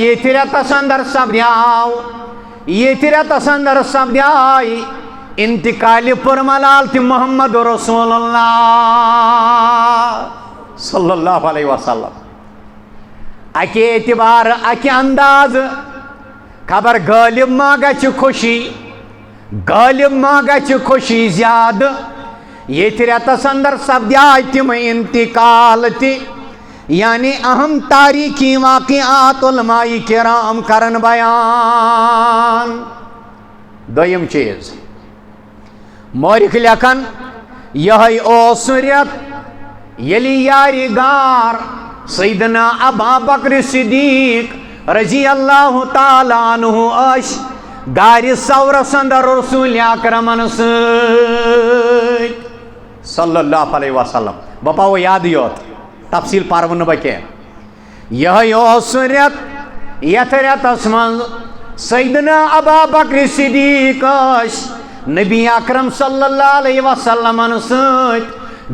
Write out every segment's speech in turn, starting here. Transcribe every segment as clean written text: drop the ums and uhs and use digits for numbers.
ییٚتہِ رٮ۪تَس اندر سپدیٛاے انتقالِ پُرملال تہِ محمد رسول اللہ صلی اللہ علیہ وسلم. اکہِ اعتبار اکہِ انداز خبر غٲلب ما گژھِ خوشی زیادٕ ییٚتہِ رٮ۪تَس اندر سپدیٛاے تِم انتقال تہِ یعنی اہم تاریخی واقعات علماء کرام کرن بیان. دوٚیِم چیٖز مورخ لیکھن یِہوٚے اوس سُہ رٮ۪تھ ییٚلہِ یارِ غار سیدنا ابا بکر صدیق رضی اللہ تعالیٰ عنہ ٲسۍ غارِ ثورس اندر رسول اکرمن سۭتۍ صلی اللہ علیہ وسلم. بہٕ پاوٕ یادٕ یوت تفصیل پرو نہٕ بہٕ کینٛہہ. یِہوٚے اوس سُہ رٮ۪تھ یتھ رٮ۪تس منٛز سیدنا ابا بکر صدیق ٲسۍ نبی اکرم صلی اللہ علیہ وسلمن سۭتۍ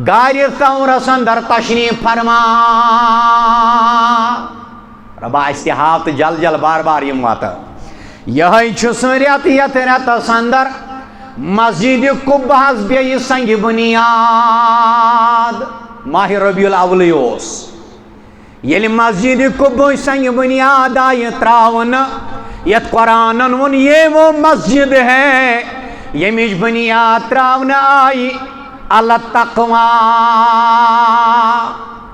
غارِ ثورس اندر تشریف فرما. ربا اَسہِ تہِ ہاو تہٕ جل جل بار بار یِم واتہٕ. یِہوٚے چھُ سُہ رٮ۪تھ یتھ رٮ۪تس اندر مسجد قُبہس بیٚیہِ سنگہِ بُنیاد ماہ ربیع الاولٕے اوس ییٚلہِ مسجد قُبہٕچ سنگہِ بُنیاد آیہِ تراونہٕ یتھ قرآنن ووٚن یہ وہ مسجد ہے ییٚمِچ بُنیاد تراونہٕ آیہِ علی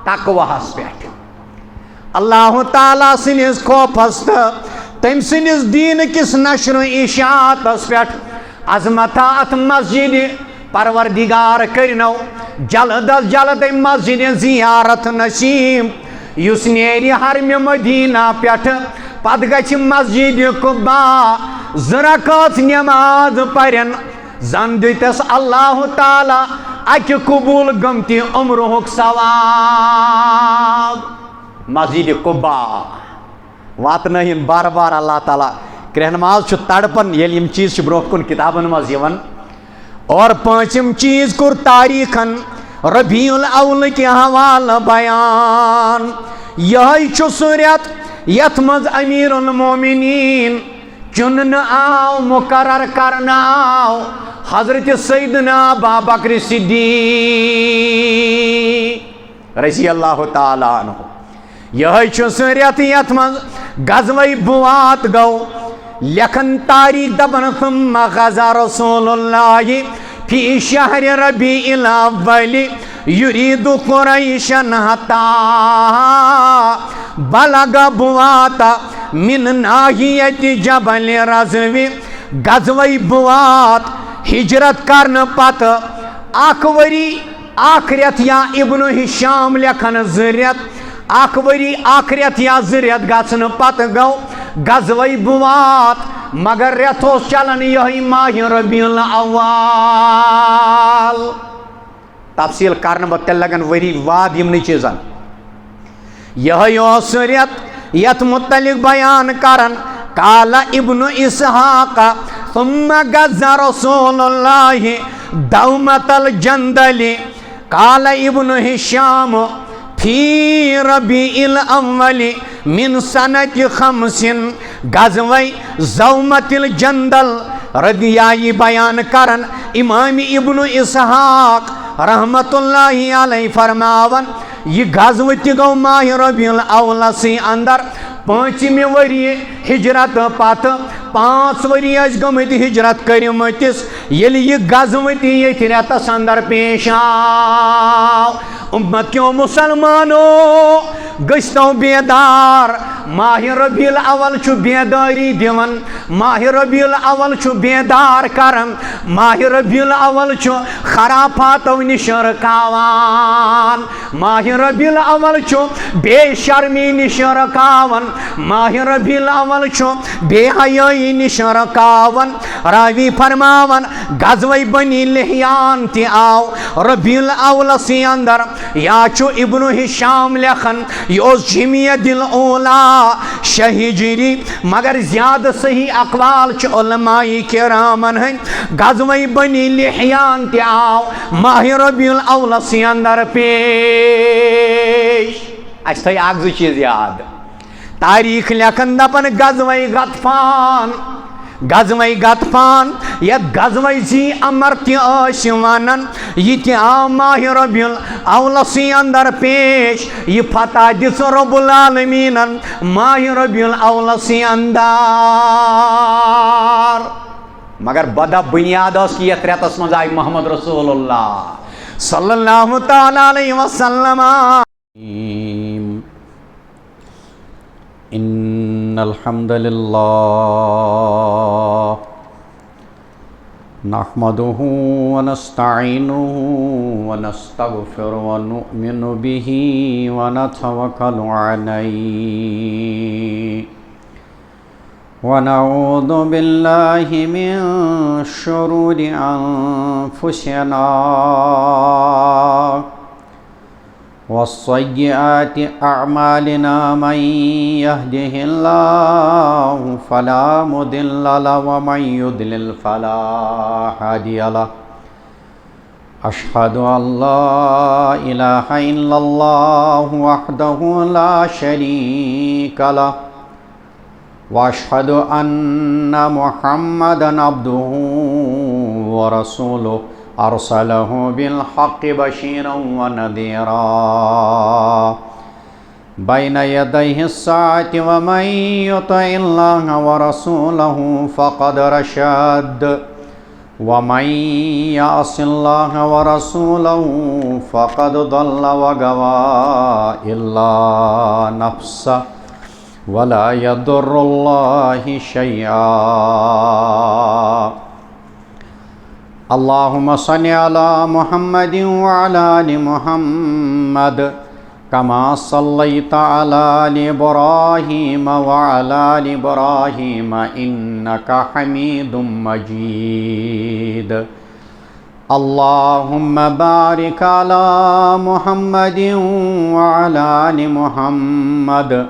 تقواہس پٮ۪ٹھ اللہ تعالیٰ سٕنٛدِس خوفس تہٕ تٔمۍ سٕنٛدِس دیٖنہٕ کِس نشر اشاعتس پٮ۪ٹھ عظمتھا اتھ مسجد پروردگار کٔرنو جلد از جلد مسجد زیارت نصیب یُس نیرِ حرمِ مدینہ پٮ۪ٹھ پتہٕ گژھِ مسجد قُبا 2 رکعت نٮ۪ماز پرن زن دِتس اللہ تعالیٰ اکہِ قبوٗل گٔمتہِ عمرُہُک ثواب. مسجد قُبا واتنٲیِن بار بار اللہ تعالیٰ. کرہنماز چھُ تڑپن ییٚلہِ یِم چیٖز چھِ برونٛہہ کُن کِتابن منٛز یِوان. اور پٲنٛژِم چیٖز کوٚر تاریٖخن ربیع الاول کہِ حوالہٕ بیان. یِہوٚے چھُ سُہ رٮ۪تھ یتھ منٛز امیر المومنیٖن چُننہٕ آو مُقرر کرنہٕ آو حضرت سیدنا ابا بکر صدیق رضی اللہ تعالیٰ عنہ. یِہوٚے چھُ سُہ رٮ۪تھ یتھ منٛز غزوہ بُوات گوٚو. لیکھن تاریخ دپن ثم غزا رسول اللہ فی شہر ربیع الاول یرید قریشن حتی بلغ بُوات من ناحیت جبل رضو. غزوہ بُوات ہجرت کرنہٕ پتہٕ اکھ ؤری اکھ رٮ۪تھ یا ابن ہشام لیکھن 2 رٮ۪تھ اکھ ؤری اکھ رٮ۪تھ یا 2 رٮ۪تھ گژھنہٕ پتہٕ گوٚو غزوہ بُوات مگر رٮ۪تھ اوس چلان یِہوٚے ماہِ ربیع الاول. تفصیل کرنہٕ بہٕ تیٚلہِ لگن ؤری واد یِمنٕے چیٖزن. یِہوٚے اوس سُہ رٮ۪تھ یتھ متعلق بیان کرن قال ابن اسحاق ثم غزا رسول اللہ دومة الجندل قال ابن ہشام فی ربیع الاول من سنة 5 غزوہ زومة الجندل. ردیائی بیان کرن امام ابن اسحاق رحمت اللہ علیہ فرماون یہ غزوہ تہِ گوٚو ماہ ربیع الاولسٕے اندر 5مہِ ؤریہِ ہجرت پتہٕ 5 ؤری ٲسۍ گٔمٕتۍ ہجرت کٔرمٕتِس ییٚلہِ یہِ غزوہ تہِ ییٚتھۍ رٮ۪تس اندر پیش آو. امت کیوں مسلمانو گٔژھتو بیدار. ماہ ربیع الاول چھُ بیدٲری دِوان ماہ ربیع الاول چھُ بیدار کران ماہ ربیع الاول چھُ خرافاتو نِش رُکاوان ماہ ربیع الاول چھُ بے شرمی نِش رُکاوان ماہ ربیع الاول چھُ بے حیٲیی نِش رُکاوان. راوی فرماوان غزوہ بنی لحیان تہِ آو ربیع الاولسٕے اندر. یا چھُ ابن ہشام لیکھن یہ اوس جمعیت الاولیٰ 6 ہجری مگر زیادہ صحیح اقوال چھِ علماء کرامن ہٕنٛدۍ. غزوہ بنی لحیان تہِ آو ماہ ربیع الاولسٕے اندر پیش. اَسہِ تھٲے اکھ 2 چیٖز یاد. تاریخ لیکھن دپن غزوہ غطفان یتھ غزوہ ذی امر تہ ونان یہ تہ آو ماہ ربیع الاولسی اندر پیش یہ فتح دس رب العالمین ماہ ربیع الاولسی اندر مگر بدا بنیاد اس کی یتھ ریتس مز آئی محمد رسول اللہ صلی اللہ تعالی علیہ وسلم ان الحمد للہ نحمده ونستعینه ونستغفر ونؤمن به ونتوکل علیہ ونعوذ باللہ من شرور انفسنا والسیئات اعمالنا من يهده اللہ فلا مضل له ومن يضلل فلا هادی له اشہد ان لا الہ الا اللہ وحدہ لا شریک له واشہد ان محمدا عبدہ ورسولہ ارسلہ بالحق بشیرا ونذیرا بین یدیہ الساعۃ ومن یطع اللہ ورسولہ فقد رشد ومن یعص اللہ ورسولہ فقد ضل وغوى الا نفسہ ولا يضر الله شيئا اللهم صل على محمد وعلى آل محمد كما صليت على آل إبراهيم وعلى آل إبراهيم إنك حميد مجيد اللهم بارك على محمد وعلى آل محمد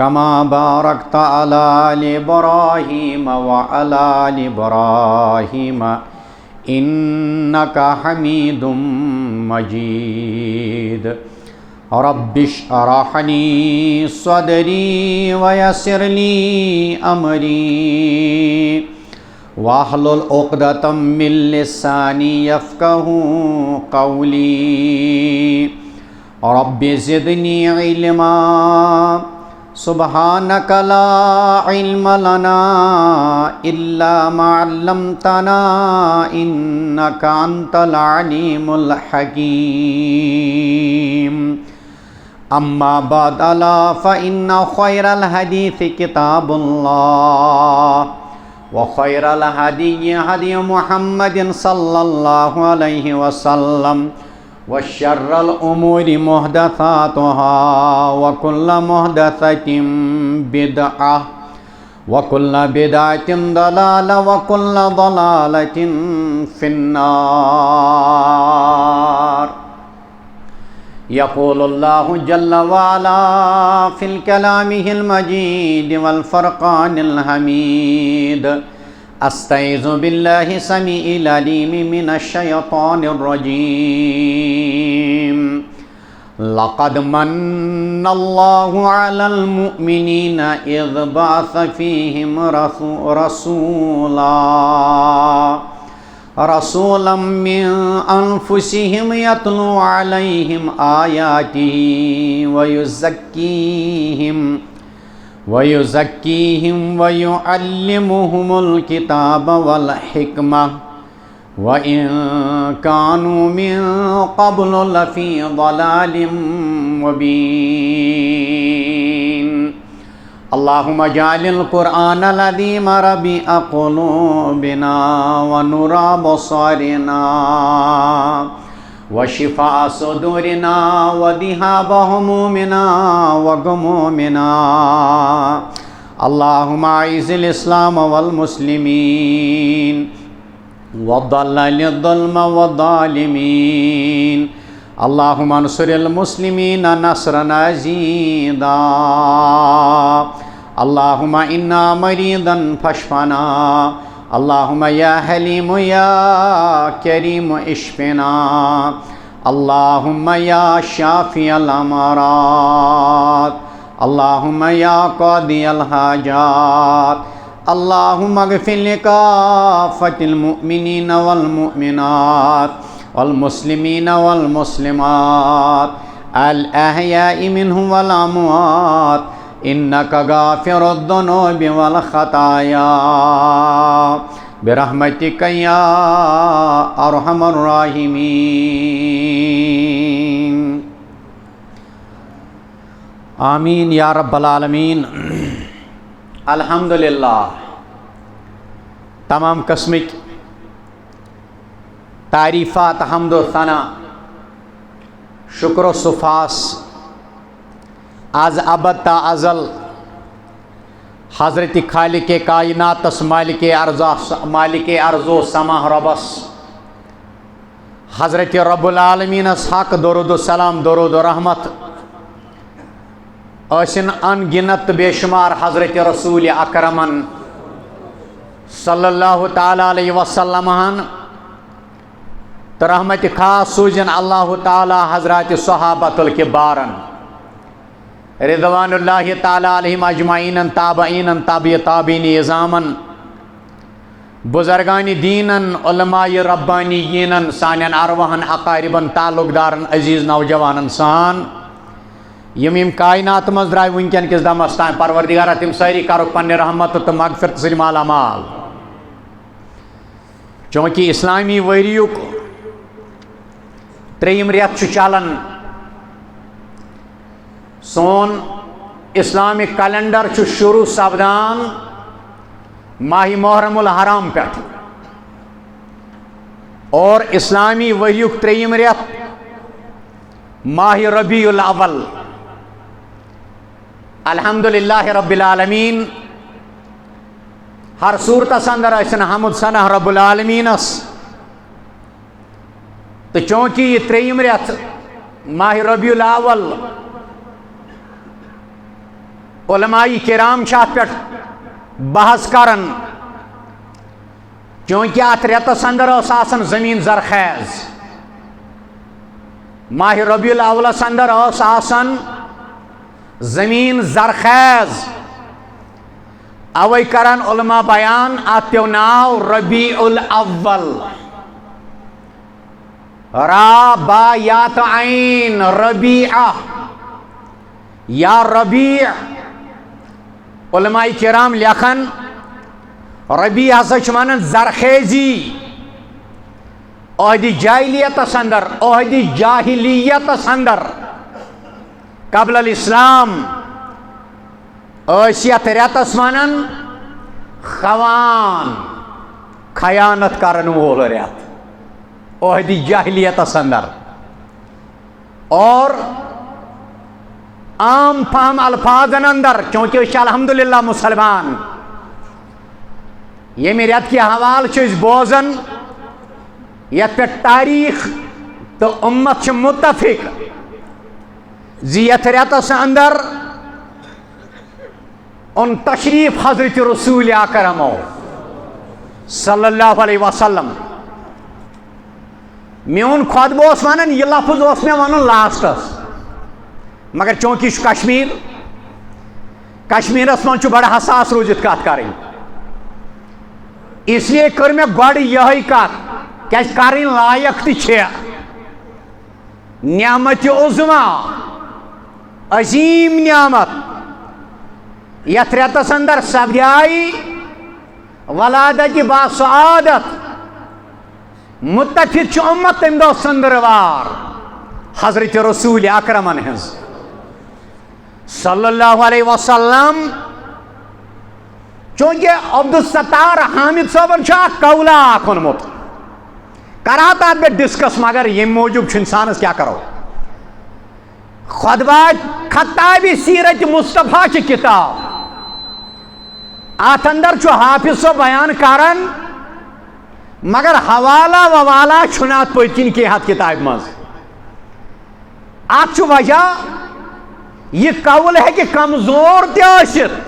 كما باركت على آل إبراهيم وعلى آل إبراهيم إنك حميد مجيد رب اشرح لي صدري ويسر لي أمري واحلل عقدة من لساني يفقهوا قولي رب زدني علما سبحانك لا علم لنا إلا ما علمتنا إنك أنت العليم الحكيم أما بعد ألا فإن خير الحديث كتاب الله وخير الهدي هدي محمد صلى الله عليه وسلم وشر الأمور محدثاتها وكل محدثة بدعة وكل بدعة ضلالة وكل ضلالة في النار يقول الله جل وعلا في كلامه المجيد والفرقان الحميد استعيذ بالله السميع العليم من الشيطان الرجيم لقد من الله على المؤمنين إذ بعث فيهم رسولا من أنفسهم يتلو عليهم آياته ويزكيهم ويعلمهم الكتاب والحكمة وإن كانوا من قبل لفي ضلال مبين اللهم اجعل القرآن العظيم ربيع قلوبنا ونور أبصارنا وشفاء صدورنا وذهاب همومنا وغمومنا اللهم أعز الإسلام والمسلمين وضلل الظلم والظالمين اللهم انصر المسلمين نصرا عزيزا اللهم إنا مريضا فاشفنا اللهم يا حليم يا كريم اشفنا اللهم يا شافي الأمراض اللہم یا قاضی الحاجات اللہم اغفر لکافۃ المؤمنین والمؤمنات والمسلمین والمسلمات الاحیاء منہم والاموات انک غافر الذنوب والخطایا برحمتک یا ارحم الراحمین آمین یا رب العالمین۔ الحمدللہ تمام قسمک تعریفات حمد و ثنا شکر و صفاس از ابد تا ازل حضرت خالق کائناتس مالک ارض و سما ربس حضرت رب العالمینس حق درود و سلام درود و رحمت ٲسِن ان گنت بے شمار حضرت رسول اکرمن صلی اللہ تعالیٰ علیہ وسلم تو رحمت خاص سوزن اللہ تعالیٰ حضرات صحابۃ الکبارن رضوان اللہ تعالیٰ علیہم اجمعین تابعین تابع تابعین اعظامن بزرگان دینن علماء ربانیین سانین ارواحن اقاربن تعلق دارن عزیز نوجوانن سان یم کائنات مز درائے ونکن کس دمس تان پروردگارہ تم ساری کرک پنہ رحمت تو مغفرت سۭتۍ مالا مال چونکہ اسلامی وریُک ترٛیٚیِم رٮ۪تھ چھُ چلان سون اسلامک کیلنڈر چھُ شروع سپدان ماہ محرم الحرام پٮ۪ٹھ اور اسلامی وریُک ترٛیٚیِم رٮ۪تھ ماہ ربیع الاول الحمدللہ رب العالمین ہر صورتس اندر ٲسِن حمد ثنا رب العالمینس تو چونکہ یہ ترٛیٚیِم رٮ۪تھ ماہ ربیع الاول علماء کرام چھِ اتھ پٮ۪ٹھ بحث کران چونکہ اتھ رٮ۪تس اندر ٲس آسان زمین زرخیز ماہ ربیع الاولس اندر ٲس آسان زمین زرخیز اوے کران علماء بیان ات پیو ناو ربیع الاول را با یا تو عین ربیع یا ربیع علماء کرام لیکھن ربیع ہسا چھ ونان زرخیزی عہد جاہلیتس اندر قبل الاسلام ٲسۍ یتھ رٮ۪تس ونان خوان خیانت کرن وول رٮ۪ت عہد جاہلیتس اندر اور عام فہم الفاظن اندر چونکہ أسۍ چھِ الحمدللہ مسلمان ییٚمہِ رٮ۪تہٕ کہِ حوالہٕ چھِ أسۍ بوزان یتھ پٮ۪ٹھ تاریخ تہٕ اُمت چھِ متفق زِ یتھ رٮ۪تس اندر اون تشریف حضرت رسول اکرمو صلی اللہ علیہ وسلم میون خطبہ اوس ونان یہ لفظ اوس مےٚ ونُن لاسٹس مگر چونکہ یہ کشمیرس من بڑا حساس روزت کت کریں اس لیے کر مےٚ گۄڈٕ یِہے کتھ کیازِ کرٕنۍ لایق تہِ چھےٚ نعمت عظما عظیم نعمت یتھ رٮ۪تس اندر سپدیے ولادت باسعادت متفق چھُ اُمت تمہِ دۄہ ژٔنٛدٕروار حضرت رسول اکرمن ہٕنٛز صلی اللہ علیہ وسلم چونکہ عبدالستار حامد صٲبن چھُ اکھ قولہ اکھ اوٚنمُت کرا تتھ پٮ۪ٹھ ڈسکس مگر ییٚمہِ موٗجوٗب چھُ انسانس کیٛاہ کرو خطبہ خطابِ سیرت مصطفیٰ چہِ کتاب اتھ اندر چھُ حافظ صٲب بیان کران مگر حوالہ ووالہ چھُنہٕ اتھ پٔتۍ کِنۍ کینٛہہ اتھ کتابہِ منٛز اتھ چھُ وجہ یہ قول ہیٚکہِ کمزور تہِ ٲسِتھ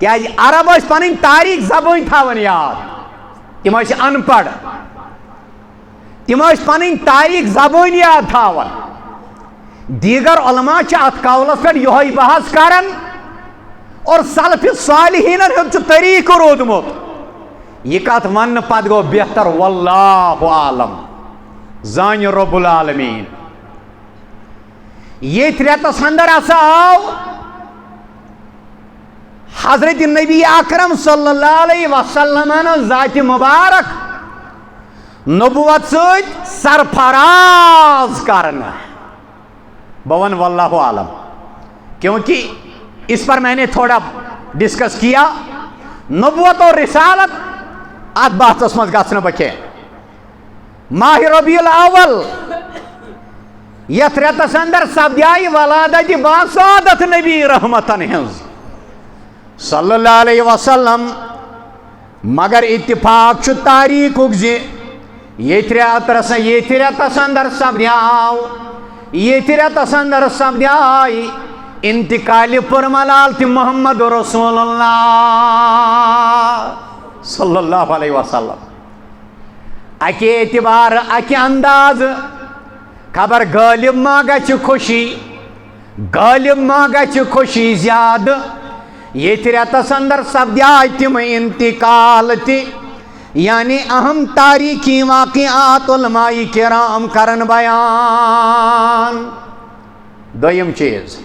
کیازِ عرب ٲسۍ پنٕنۍ تاریخ زبٲنۍ تھاوان یاد تِم ٲسۍ ان پڑھ تِم ٲسۍ پنٕنۍ تاریخ زبٲنۍ یاد تھاوان دیگر علماء ات قولس پہ یہ بحث کران اور سلف صالحین ہند طریق رودمت یہ کت ون پتہ گو بہتر واللہ عالم زان رب العالمین یہ ریتس اندر ہسا آو حضرت نبی اکرم صلی اللہ علیہ وسلم ذات مبارک نبوت ست سرفراز کرنا بون واللہ عالم کیونکہ اس پر میں نے تھوڑا ڈسکس کیا نبوت اور رسالت ات بحثس مز گھن بچے ماہ ربیع الاول یت ریتس اندر سپدیائی ولادت باسعادت نبی رحمتن ہنز صلی اللہ علیہ وسلم مگر اتفاق تاریخ زی یہ ریتس اندر سپدیاو یہ ریتس اندر سپدیائی انتقال پرملال تہ محمد رسول اللہ صلی اللہ علیہ وسلم اکہ اعتبار اکہ انداز خبر غالب ما گچھ خوشی غالب ما گچھ خوشی زیاد یہ ریتس اندر سپدیائی تم انتقال تہ یعنی اہم تاریخی واقعات علماء کرام کرن بیان دویم چیز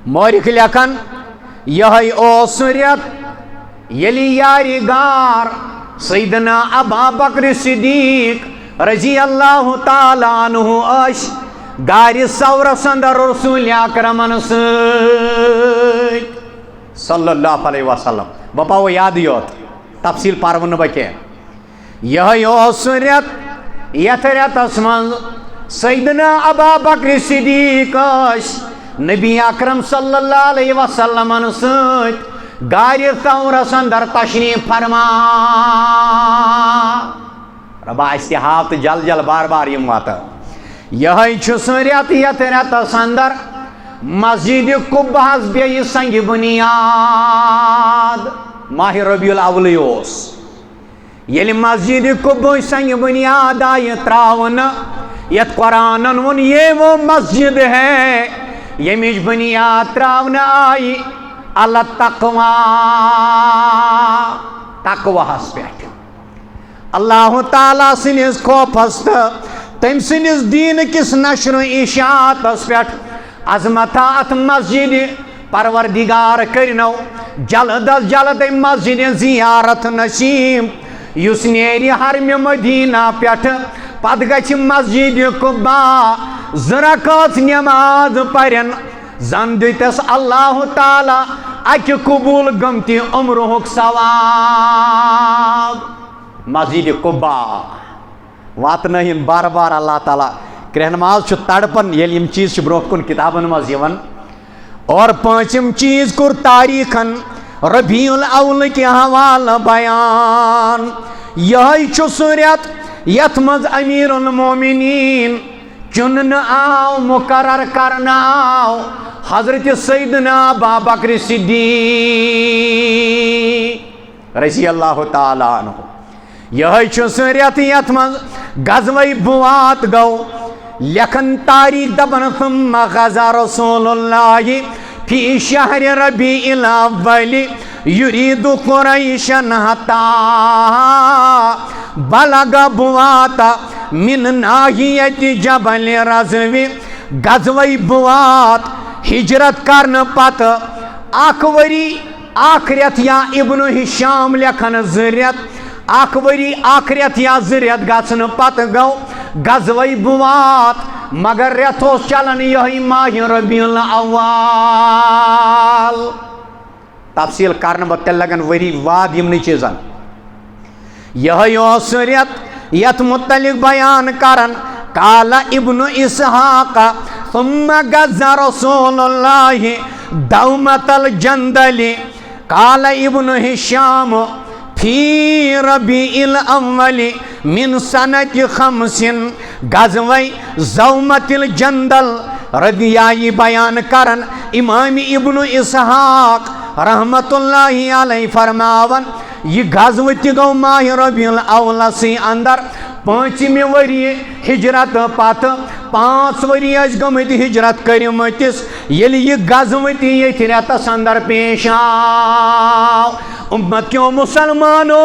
مورخ لکھن یہ اوس ریت یلی یاری گار سیدنا ابا بکر صدیق رضی اللہ تعالی عنہ اش گار سورس اندر رسول اکرمن صلی اللہ علیہ وسلم بپاو یاد یوت تفصیل پرون بکے یہ اوس ریت یت ریتس من سیدنا ابا بکر صدیق اش نبی اکرم صلی اللہ علیہ وسلم ست گار ثورس اندر تشریف فرما ربا استحاب تو جل جل بار بار یم وات یہ ریت یت ریتس اندر مسجد قبہس بی سنگ بنیاد ماہ ربیع الاول اوس یل مسجد قبہ سنگ بنیاد آئی تراون یت قرآن ون یہ وہ مسجد ہے یمچ بنیاد تراون آئی اللہ تقواہس پہ اللہ تعالیٰ سنس خوفس تم سنس دین کس نشر و اشاعتس پہ عظمت ات مسجد پروردگار کرنو جلد از جلد مسجد زیارت نصیب یس نیری حرم مدینہ پہ پت گچھ مسجد قباء زرکات نماز پرن زن دتس اللہ تعالی اکہ قبول گمتی عمرہک ثواب مسجد قباء واتنہین بار بار اللہ تعالیٰ کرہنماز چھ تڑپن یل یم چیز چھ برونٛہہ کُن کتابن مز یوان اور پانچم چیز کور تاریخن ربیع الاول کے حوالہ بیان یہ چھ سہ ریت یت مز امیر المومنین چنن آو مقرر کرنا آو حضرت سیدنا ابا بکر صدیق رضی اللہ تعالی عنہ یہ چھ سہ ریت یت مز غزوہ بوات گو لکھن تاریخ دبن ثم غزا رسول اللہ فی شہر ربیع الاول یرید قریشن حتی بلغ بوات من ناحیت جبل رضوی غزوہ بوات ہجرت کرن پت اکھ وری اکھ ریت یا ابن ہشام لکھن زریت اکھ وری اکھ ریت یا زریت گژھن پت گو غزوہ بوات مگر ریت اوس چلن یہی ماہ ربیع الاول تفصیل کرن بہ تیل لگن وری واد یمنی چیزن یہ اوس ریت یت متعلق بیان کرن قال ابن اسحاق ثم غزا رسول اللہ دومت الجندل قال ابن ہشام فی ربیع الاول من سنت 5 غزوہ زومت الجندل رضیائی بیان کرن امام ابن اسحاق رحمت اللہ علیہ فرماون یہ غزوہ تہ گو ماہ ربیع الاول سی اندر 5 وری ہجرت پت 5 ؤری گمت ہجرت کرمتس یل یہ غزوتی یہ رتس اندر پیش آو امت کیوں مسلمانو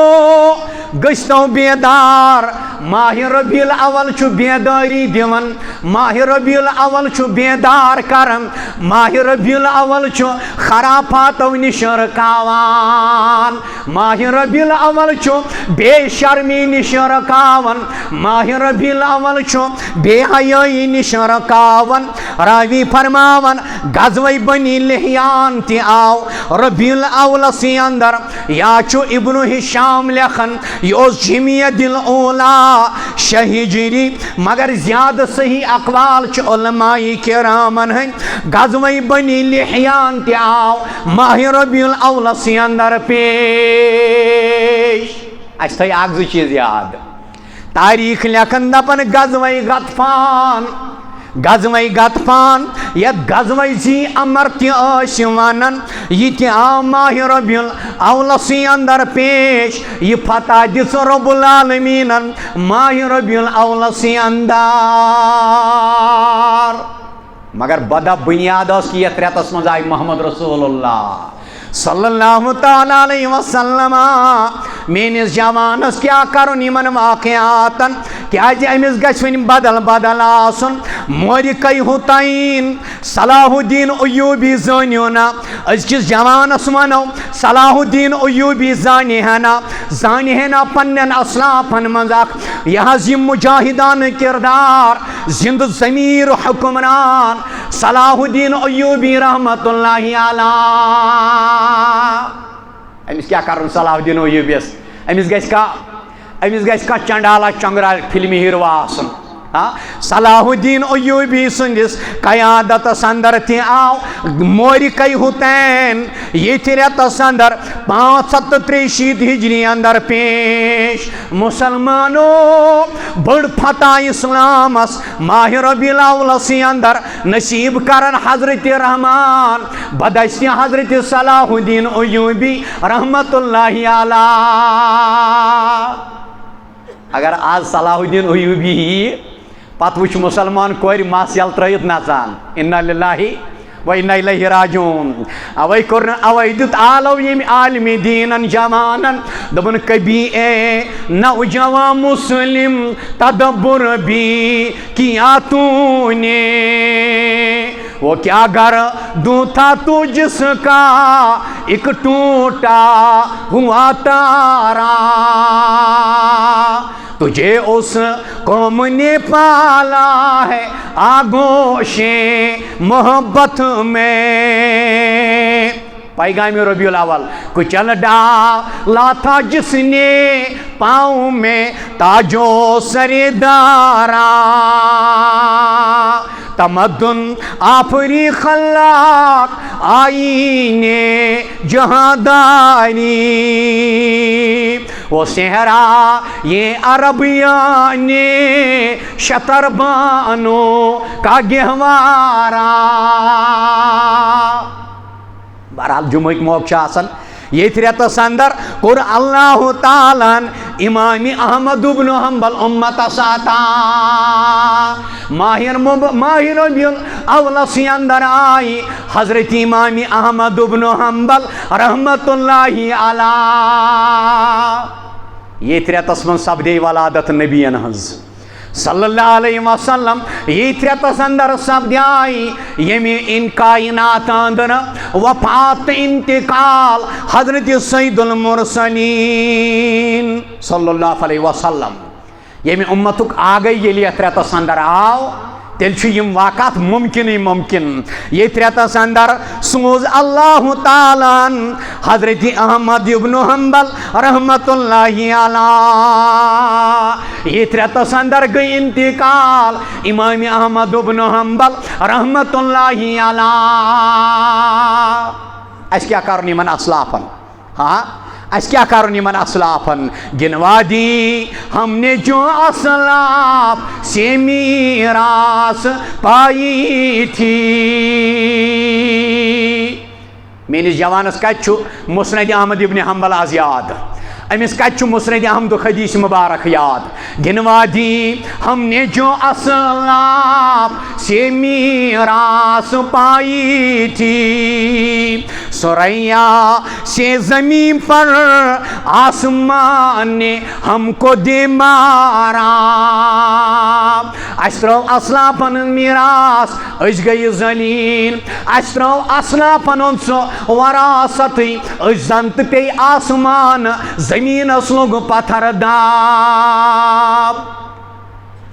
گشتو بیدار ماہ ربیع الاول چھو بیداری دیون ماہ ربیع الاول چھو بیدار کرن ماہ ربیع الاول چھو خرافاتو نش رکاوان ماہ ربیع الاول چھو بے شرمی نش رکاون ماہ ربیع الاول چھو بے حیائی نش رکاون راوی فرماون غزوہ بنی لحیان تی آو ربیع الاول سی اندر یا چھو ابن ہشام لکھن یہ جمعیت الاولا شہجری مگر زیادہ صحیح اقوال چھ علماء کرامن ہیں غزوہ بنی لحیان تی آو ماہ ربیع الاول سی اندر پیش اس تھی اگز چیز یاد تاریخ لکھن دپن غزوہ غطفان یا غزوہ زی امر تی ونن یہ تی آو ماہ ربیع الاول سی اندر پیش یہ فتح دس رب العالمین ماہ ربیع الاول سی اندر مگر بدا بنیاد اس کی یہ ریتس مز آئی محمد رسول اللہ صلی اللہ تعالیٰ علیہ وسلم میانس جوانس کیا کرن یمن واقعاتن کیا امس گھن بدل بدل آسن مور کئی ہوتائین صلاح الدین ایوبی زانیو نا ازکس جوانس ونو صلاح الدین ایوبی زانہ نا پنن اسلافن مزاق یہ مجاہدان کردار زند ضمیر حکمران صلاح الدین ایوبی رحمت اللہ علیہ امس کیا کرن صلاح الدین ایوبیس امس گھس کا چنڈالا چنگرا فلمی ہیرو آسن صلاح الدین ایوبی سندس قیادت اندر تی آو موریکی ہوتین یہ ریتس اندر 563 ہجری اندر پیش مسلمانو بڑ فتح اسلامس ماہ ربیع الاول سی اندر نصیب کرن حضرت رحمان بدشتی حضرت صلاح الدین ایوبی رحمت اللہ علیہ اگر آج صلاح الدین ایوبی ہی پتہ وچ مسلمان کور ماس یل ترائیت نژان انا للہ و انا الیہ راجعون اوے دت آلو یم عالم دینن جوانن دبن کبھی اے نوجوان مسلم تدبر بھی کیا تو نے وہ کیا گھر دوں تھا تو جس کا ایک ٹوٹا ہوا تارا تجھے اس قوم نے پالا ہے آگوش محبت میں پیغام ربیع الاول کچل ڈالا تھا جس نے پاؤں میں تاجو سردارا تمدن آفری خلاق آئینے جہانداری وہ صحرا یہ عربیان شتر بانو کا گہوارا بہرحال جمعہ موقع آسن یہ ریتس اندر کور اللہ تعالیٰ امام احمد بن حنبل امت ساتا ماہ ربیع الاول سی اندر آئی حضرت امام احمد بن حنبل رحمت اللہ علیہ یہ ریتس من سپدے ولادت نبیین ہنز صلی اللہ علیہ وسلم یہ ریتس اندر سپدائی یمی ان کائنات اندر وفات انتقال حضرت سید المرسلین صلی اللہ علیہ وسلم یمی امتک آگئی یہ لیت ریتس اندر آو تیل یم واقعات ممکن ہی ممکن یہ ریتس اندر سوز اللہ تعالیٰ حضرت احمد بن حنبل رحمت اللہ علیہ یہ ریتس اندر گئی انتقال امام احمد بن حنبل رحمت اللہ علیہ اس کیا کرنی من اسلافن ہاں اس کیا کرنی من اسلافن گنوا دی ہم نے جو اسلاف سے میراث پائی تھی میری جوانس کا چھو مسند احمد ابن حنبل آزیاد امس کت مسند احمد حدیث مبارک یاد گنوا دی ہم نے جو اسلاف سے میراث پائی تھی سریا سے زمین پر آسمان نے ہم کو دے مارا اشترو اسلافن میراث اس گئی ذلیل اشترو اسلافن سو وراثت اس زنت پہ آسمان زمین اسلوگ پتھر داب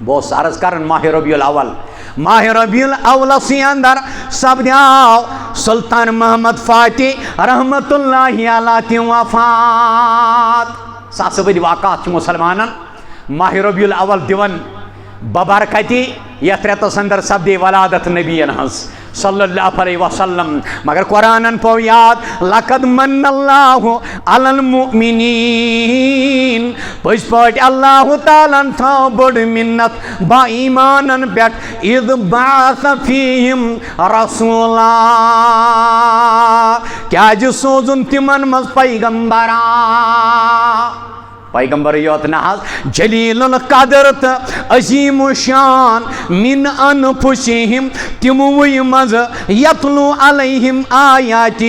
بہت عرض کرن ماہ ربیع الاول سی اندر سپدیو سلطان محمد فاتح رحمت اللہ علیہ تی وفات ساس بد واقعات مسلمانن ماہ ربیع الاول دیون ببرکتی یتھ ریتس اندر سپدے ولادت نبی ہنز صلی اللہ علیہ وسلم مگر قرآن پو یاد لقد من اللہ علی المؤمنین پس پاٹ اللہ تعالیٰ تھا بڑ منت با ایمانن بیٹ اذ بعث فیہم رسولا کیا جو سوزن تمن مز پیغمبرا پیغمبر یوت ناز جلیل القدر عظیم الشان من انفسہم تموی مز یتلو علیہم آیاتہ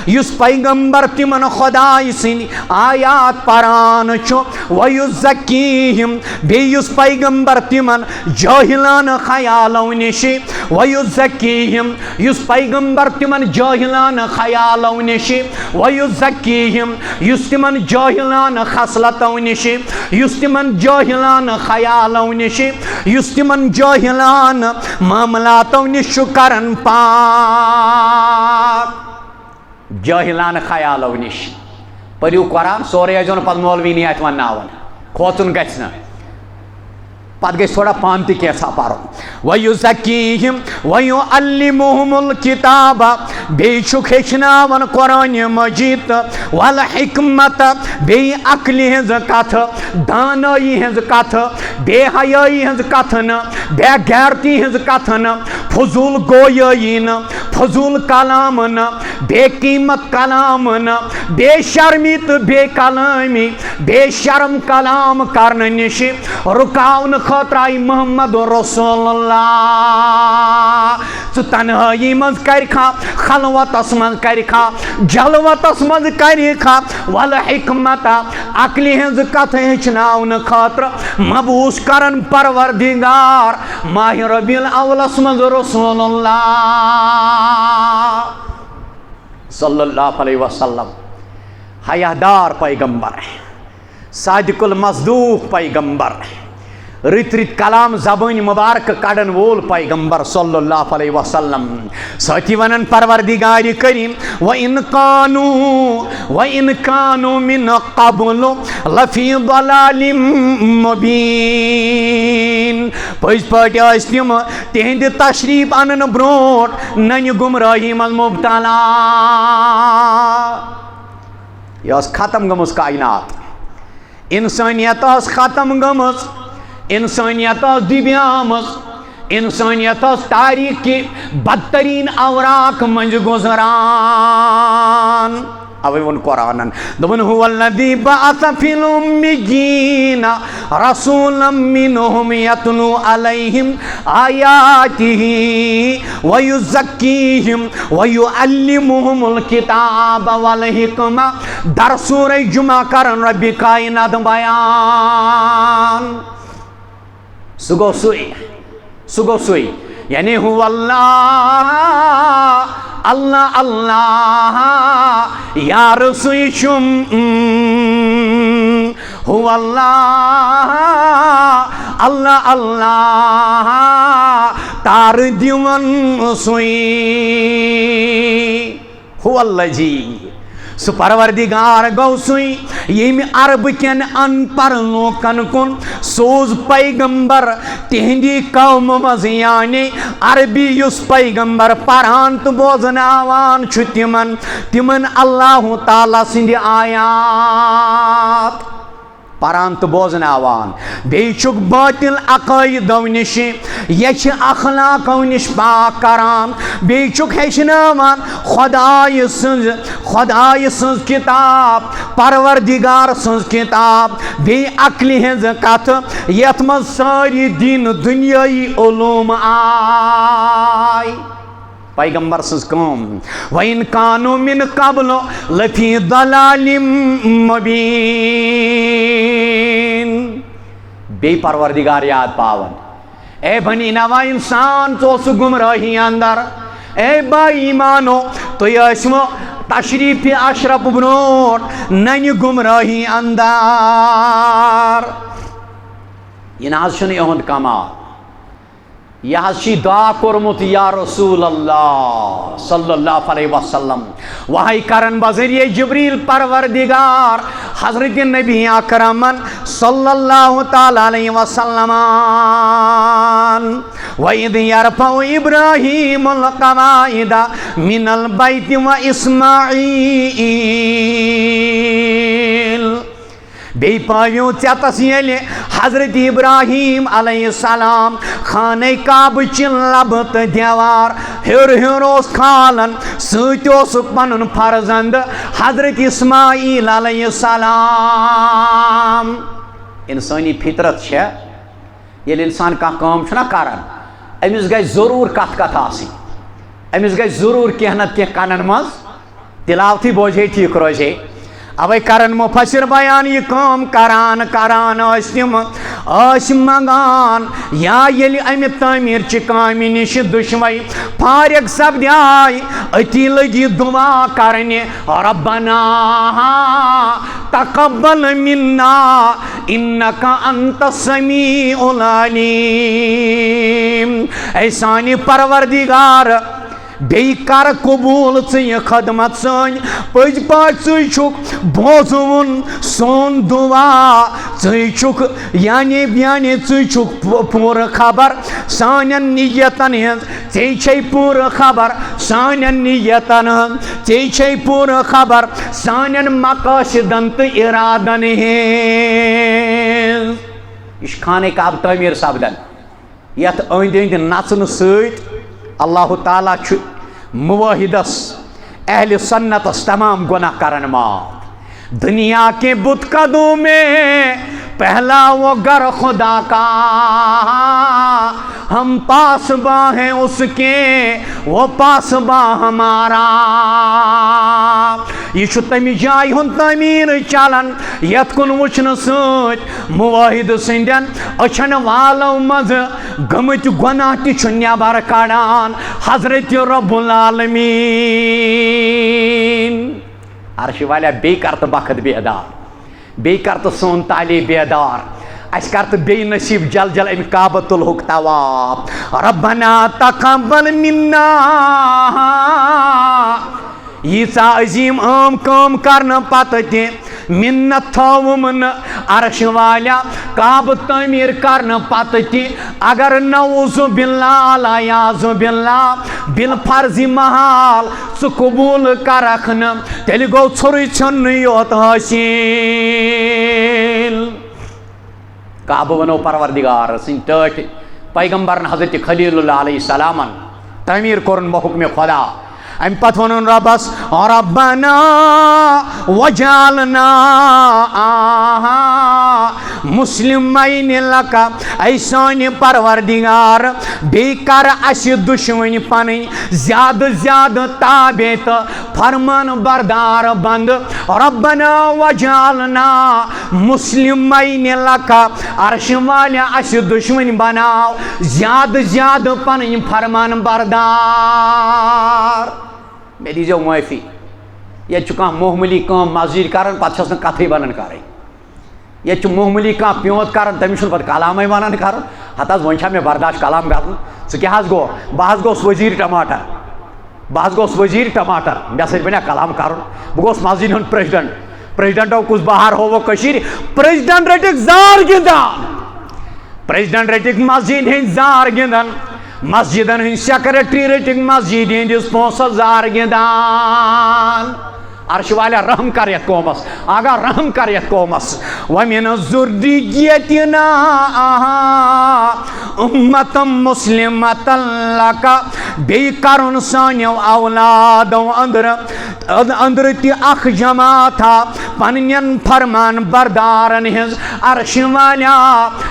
یس پیغمبر تمن خدای سن آیات پران چھو ویزکیہم بیس پیغمبر تمن جاہلان خیالو نشی ویزکیہم یس پیغمبر تمن جاہلان خیالو نشی ویزکیہم یس تمن جاہلان خصلتو نشی یس تمن جاہلان خیالو نشی یس تمن جاہلان معاملاتو نشو کرن پاک جاہلان خیالو نش پریو قرآن سورے اجون پت مولوی نیت ون ناون کھوتن گھنا پت گھس تھوڑا پان تہ کیسا پرن وَيُزَكِّيهِمْ وَيُعَلِّمُهُمُ الْكِتَابَ بیٚیہِ چھُکھ ہیٚچھناوان قرآنِ مجیٖد وَالْحِکمَتَ بیٚیہِ عقلہِ ہٕنٛز کتھٕ دانٲیی ہٕنٛز کتھٕ بے حیٲیی ہٕنٛز کتھٕ نہٕ بے غیرتی ہٕنٛز کتھٕ نہٕ فضوٗل گویٲیی نہٕ فضوٗل کلام نہٕ بے قیمت کلام نہٕ بے شرمی تہٕ بے کلامی بے شرم کلام کرنہٕ نِشہِ رُکاونہٕ خٲطرٕ آیہِ محمد رسول اللہ ژٕ تنہٲیی منٛز کَرِکھا خلوتس منٛز کَرِکھا جلوتس منٛز کَرِکھا وَالْحِکمَتَ عقلہِ ہٕنٛز کتھٕ ہیٚچھناونہٕ خٲطرٕ مبوٗس کرن پروردگار ماہِ ربیع الاولس منٛز رسول اللہ صلی اللہ علیہ وسلم حیادار پیغمبر صادق المصدوق پیغمبر رت رت کلام زبان مبارک کڑن وول پیغمبر صلی اللہ علیہ وسلم ساتھی ونن پروردگار کریم وَإِن كَانُوا مِن قَبْلُ لَفِي ضَلَالٍ مُبِينٍ پٔزۍ پٲٹھۍ ٲسۍ تِم تِہنٛدِ تشریف انن برونٛٹھ ننہِ گمراہی منٛز مبتلا یہ ٲس ختم گٔمٕژ کائنات انسانیت ٲس ختم گٔمٕژ انسانیت دبیامز انسانیت تاریخ کی بدترین اوراق منج گزران اوے ون قرآن دبن هو الذی بعث فی الامیین رسولا منهم یتلو علیہم آیاتہ ویزکیہم ویعلمهم الکتاب والحکمہ در سورہ جمعہ کرن رب کائنات بیان سگو سوئی یعنی هو اللہ اللہ اللہ یار سوئی شم هو اللہ اللہ اللہ تار دیون سوئی هو اللہ جی سو پروردگار گو سوئی یم عرب کن ان پر لوکن کن سوز پیغمبر تہندی قوم مز یعنی عربی یس پیغمبر پران تو بوزناوان چھ تمن اللہ تعالی سند آیات پران تو بوزناوان بیچک باطل عقائدو نش یہ اخلاقو نش پاک کران بیچک ہیچناوان خدای سنز کتاب پروردگار سنز کتاب بی عقلی ہنز کت یت من ساری دین دنیای علوم آئی پیغمبر سز کم وَإِن كَانُوا مِن قَبْلُ لَفِي ضَلَالٍ مُبِينٍ بے پروردگار یاد پاون اے بنی نوا انسان تو اس گمراہی اندر اے با ایمانو تو یشمو تشریف اشرف برونٹ ننی گمراہی اندر یہ ناز شنی اہند کمال یہ دعا کورمت یا رسول اللہ صلی اللہ علیہ وسلم وحی کرن بذریعہ جبریل پروردگار حضرت نبی اکرمن صلی اللہ تعالی علیہ وسلم وَإِذْ يَرْفَعُ إِبْرَاهِيمُ الْقَوَاعِدَ مِنَ الْبَيْتِ وَإِسْمَاعِيلُ بی پاویو ژیتس ییٚلہِ حضرت ابراہیم علیہ السلام خانہ کعبہ چن لب تو دیوار ہیور ہیور اوس کھالن سۭتۍ اوسُکھ پنُن فرزند حضرت اسماعیل علیہ السلام انسانی فطرت چھے ییٚلہِ انسان کانٛہہ کٲم چھُنہ کران أمِس گژھِ ضروٗر کتھ کتھ آسٕنۍ أمِس گژھِ ضروٗر کینٛہہ نتہٕ کینٛہہ کنن منٛز تلاوتٕے بوزِ ہے ٹھیٖک روزِ ہے اوے کرن مفسر بیان یہ کام کران تم منگان یا یلی امہ تعمیر چہ کامہ نش دشوئی فارغ سپدائی اتی لگی دعا کرنے ربنا تقبل منا انک انت السمیع العلیم اے سانی پروردگار بی کر قبول ثی خدمت سن پز پاٹ ثی چھک بوزون سون دعا ثی چھک یعنی ثی چھک پور خبر سانن نیتن ہنز ثی چھے پور خبر سانن نیتن ہنز ثی چھے پور خبر سانن مقاصدن تو ارادن ہنز یہ خانہ کعبہ تعمیر سپدن یت أندۍ أندۍ نژنہٕ سۭتۍ اللہ تعالیٰ چھُ موحدس اہل سنتس تمام گناہ کرن معاف دنیا کے بت قدوں میں پہلا وہ گھر خدا کا ہم پاسباں ہیں اس کے وہ پاسباں ہمارا یہ چھُ تمی جائے ہن تعمیر چلان یت کن وچھن سۭتۍ موحد سندین اچھن والو مز گمت گناہ تہ چھُ نٮ۪بر کڑان حضرت رب العالمین عرش والا بی کر تو بخت بیدار بی کر تو سون تالی بیدار اس کر تو بی نصیب جل جل ام کعبۃ الحق طواف ربنا تقبل منا ییژا عظیم عام کام کرنا پتہ تہ منت تھومن عرش والا کعبہ تعمیر کرنا پتہ تہ اگر نعوذ باللہ الیاذ باللہ بالفرض محال سہ قبول کرکھ نہ تیلہِ گو ژھوٚرُے ژھیوننٕے یوت حٲصِل کعبہ ونو پروردگار سٕنٛدۍ ٹٲٹھۍ پیغمبرن حضرت خلیل اللہ علیہ السلامن تعمیر کورن بحکم خدا ام پت ونن ربس ربنا وجعلنا مسلمین لک اے سان پروردگار بی کر اس دشمن پن زیادہ زیادہ تابع تو فرمان بردار بند ربنا وجعلنا مسلمین لک عرش والا اس دشمن بناو زیادہ زیادہ پن فرمان بردار میں دیجیے معافی یہ کھانا معمولی کام مسجد کران پتہ نا کتھے بنان کریں یہ معمولی کھانا پیوت کران تمس پتہ کلامے ونان کرن ہتھ ون میں برداشت کلام کرن ثہ گو بہ گوس وزیر ٹماٹر مے سۭتۍ بنیا کلام کرن بہ گوس مسجد ہند پریزیڈنٹو کس بہار ہوو پریزیڈنٹ رٹک زار گندان مسجد ہند زار گندان مسجدن ہند سیکرٹری رٹک مسجد ہندس پونسس زار گندان عرش والا رحم کر یتھ قومس آگاہ رحم کر یتھ قومس ومن ذریتنا امتا مسلمتا لک بی کرن سانیو اولادو اندر تی اخ جماعتا پنین فرمان بردارن ہز عرش والا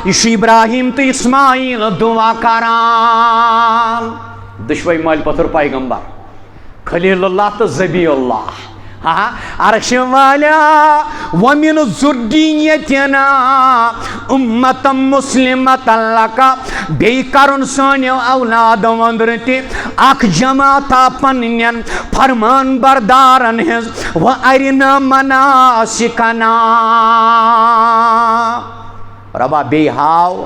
یہ ابراہیم تو اسماعیل دعا کران دشوئی مال پتر پیغمبر خلیل اللہ تو ذبی اللہ عرش والا ومن ذریتنا امتا مسلمتا لک بی کرن سانیو اولادو اندر تی اخ جماعتا پنین فرمان بردارن ہز و ارنا مناسکنا ربا بی ہاو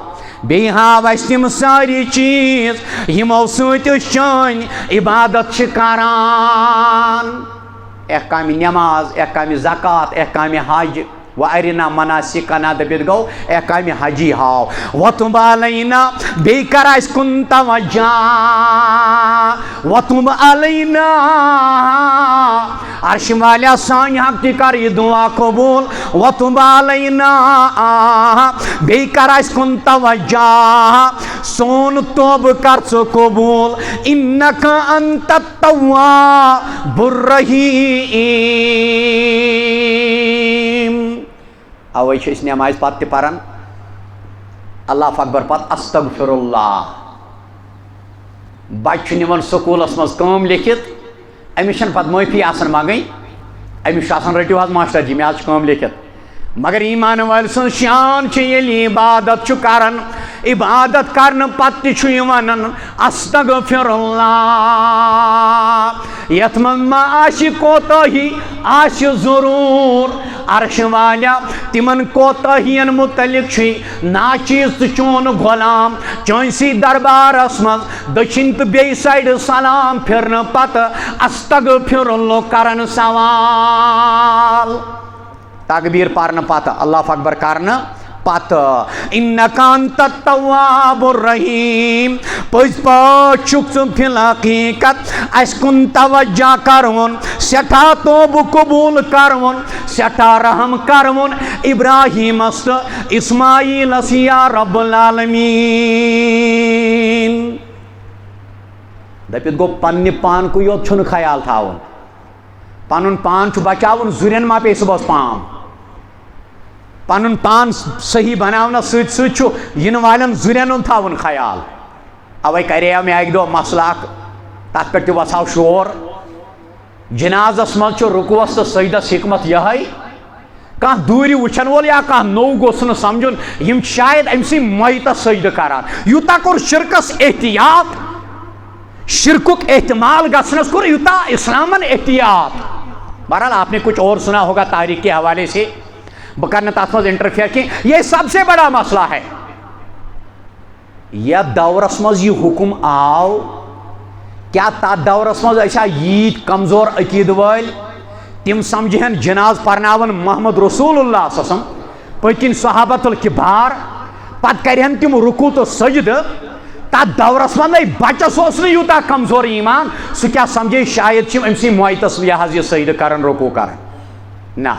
اس تم ساری چیز یمو سوت چون عبادت کران احکام نماز احکام زکات احکام حج و ارنا مناسکنا دبیت گو احکام حجی ہاو وتب علینا بی کر اس کن توجہ وتب علینا عرش والا سان حق تی کر یہ دعا قبول وتب علینا بی کر اس کن توجہ سون توب کر سو قبول انکا انت التواب الرحیم اوے چھ اس نماز پتہ تہ پران اللہ اکبر پتہ استغفر اللہ بچہ نمن سکولس مز کام لکھت امس پتہ معافی آسان منگن امس آسان رٹو حظ ماسٹر جی میں آج کام لکھت مگر ایمان وال سن شان چھ یلی عبادت چھ کرن عبادت کرن پتہ چھ ونن استغفر اللہ یت من ما آش کوتاہی آش ضرور عرش والا تمن کوتاہین متعلق چھ ناچیز تو چون غلام چونسی دربارس مز دچن تو بی سائڈ سلام پھرن پتہ استغفر اللہ کرن سوال تکبیر پارن پتہ اللہ اکبر کرن پتہ انکا انت التواب الرحیم پز پاٹ چھک ژٕ فی الحقیقت اس کن توجہ کرون سٹھا توب قبول کرون سٹھا رحم کرون ابراہیم است اسماعیل اس یا رب العالمین دپت گو پنہ پان کو یوت چھن خیال تھاون پنن پان چھ بچاون زرین ما پے صبح پام پنن پان صحیح بناونا سۭتۍ سۭتۍ چھُ یِنہٕ والٮ۪ن زُرٮ۪ن ہُنٛد تھاوُن خیال اوے کریو مےٚ اکہِ دۄہ مسلہٕ اکھ تتھ پٮ۪ٹھ تہِ وساو شور جنازس منٛز چھُ رُکوٗعس تہٕ سجدس حکمت یِہے کانٛہہ دوٗرِ وٕچھن وول یا کانٛہہ نوٚو گوٚژھ نہٕ سمجھُن یِم چھِ شاید أمۍ سٕے مۄیتس سجدٕ کران یوٗتاہ کوٚر شرکس احتیاط شرکُک احتمال گژھنس کوٚر یوٗتاہ اسلامن احتیاط بہرحال آپ نے کچھ اور سنا ہوگا تاریخ کے حوالے سے بہ کرنا تات مز انٹرفیئر کی یہ سب سے بڑا مسئلہ ہے یہ دورس مز یہ حکم آو کیا تات دورس مز ایسا ییت کمزور عقید ول تم سمجھن جناز پرناون محمد رسول اللہ صلی اللہ علیہ وسلم پکن صحابت الکبار پت کرہن تم رکوع تو سجد تات دورس مز بچس اس یوتا کمزور ایمان سہ کیا سمجھے شاید امسی معیتس یہ سجد کرن رکوع کرن نہ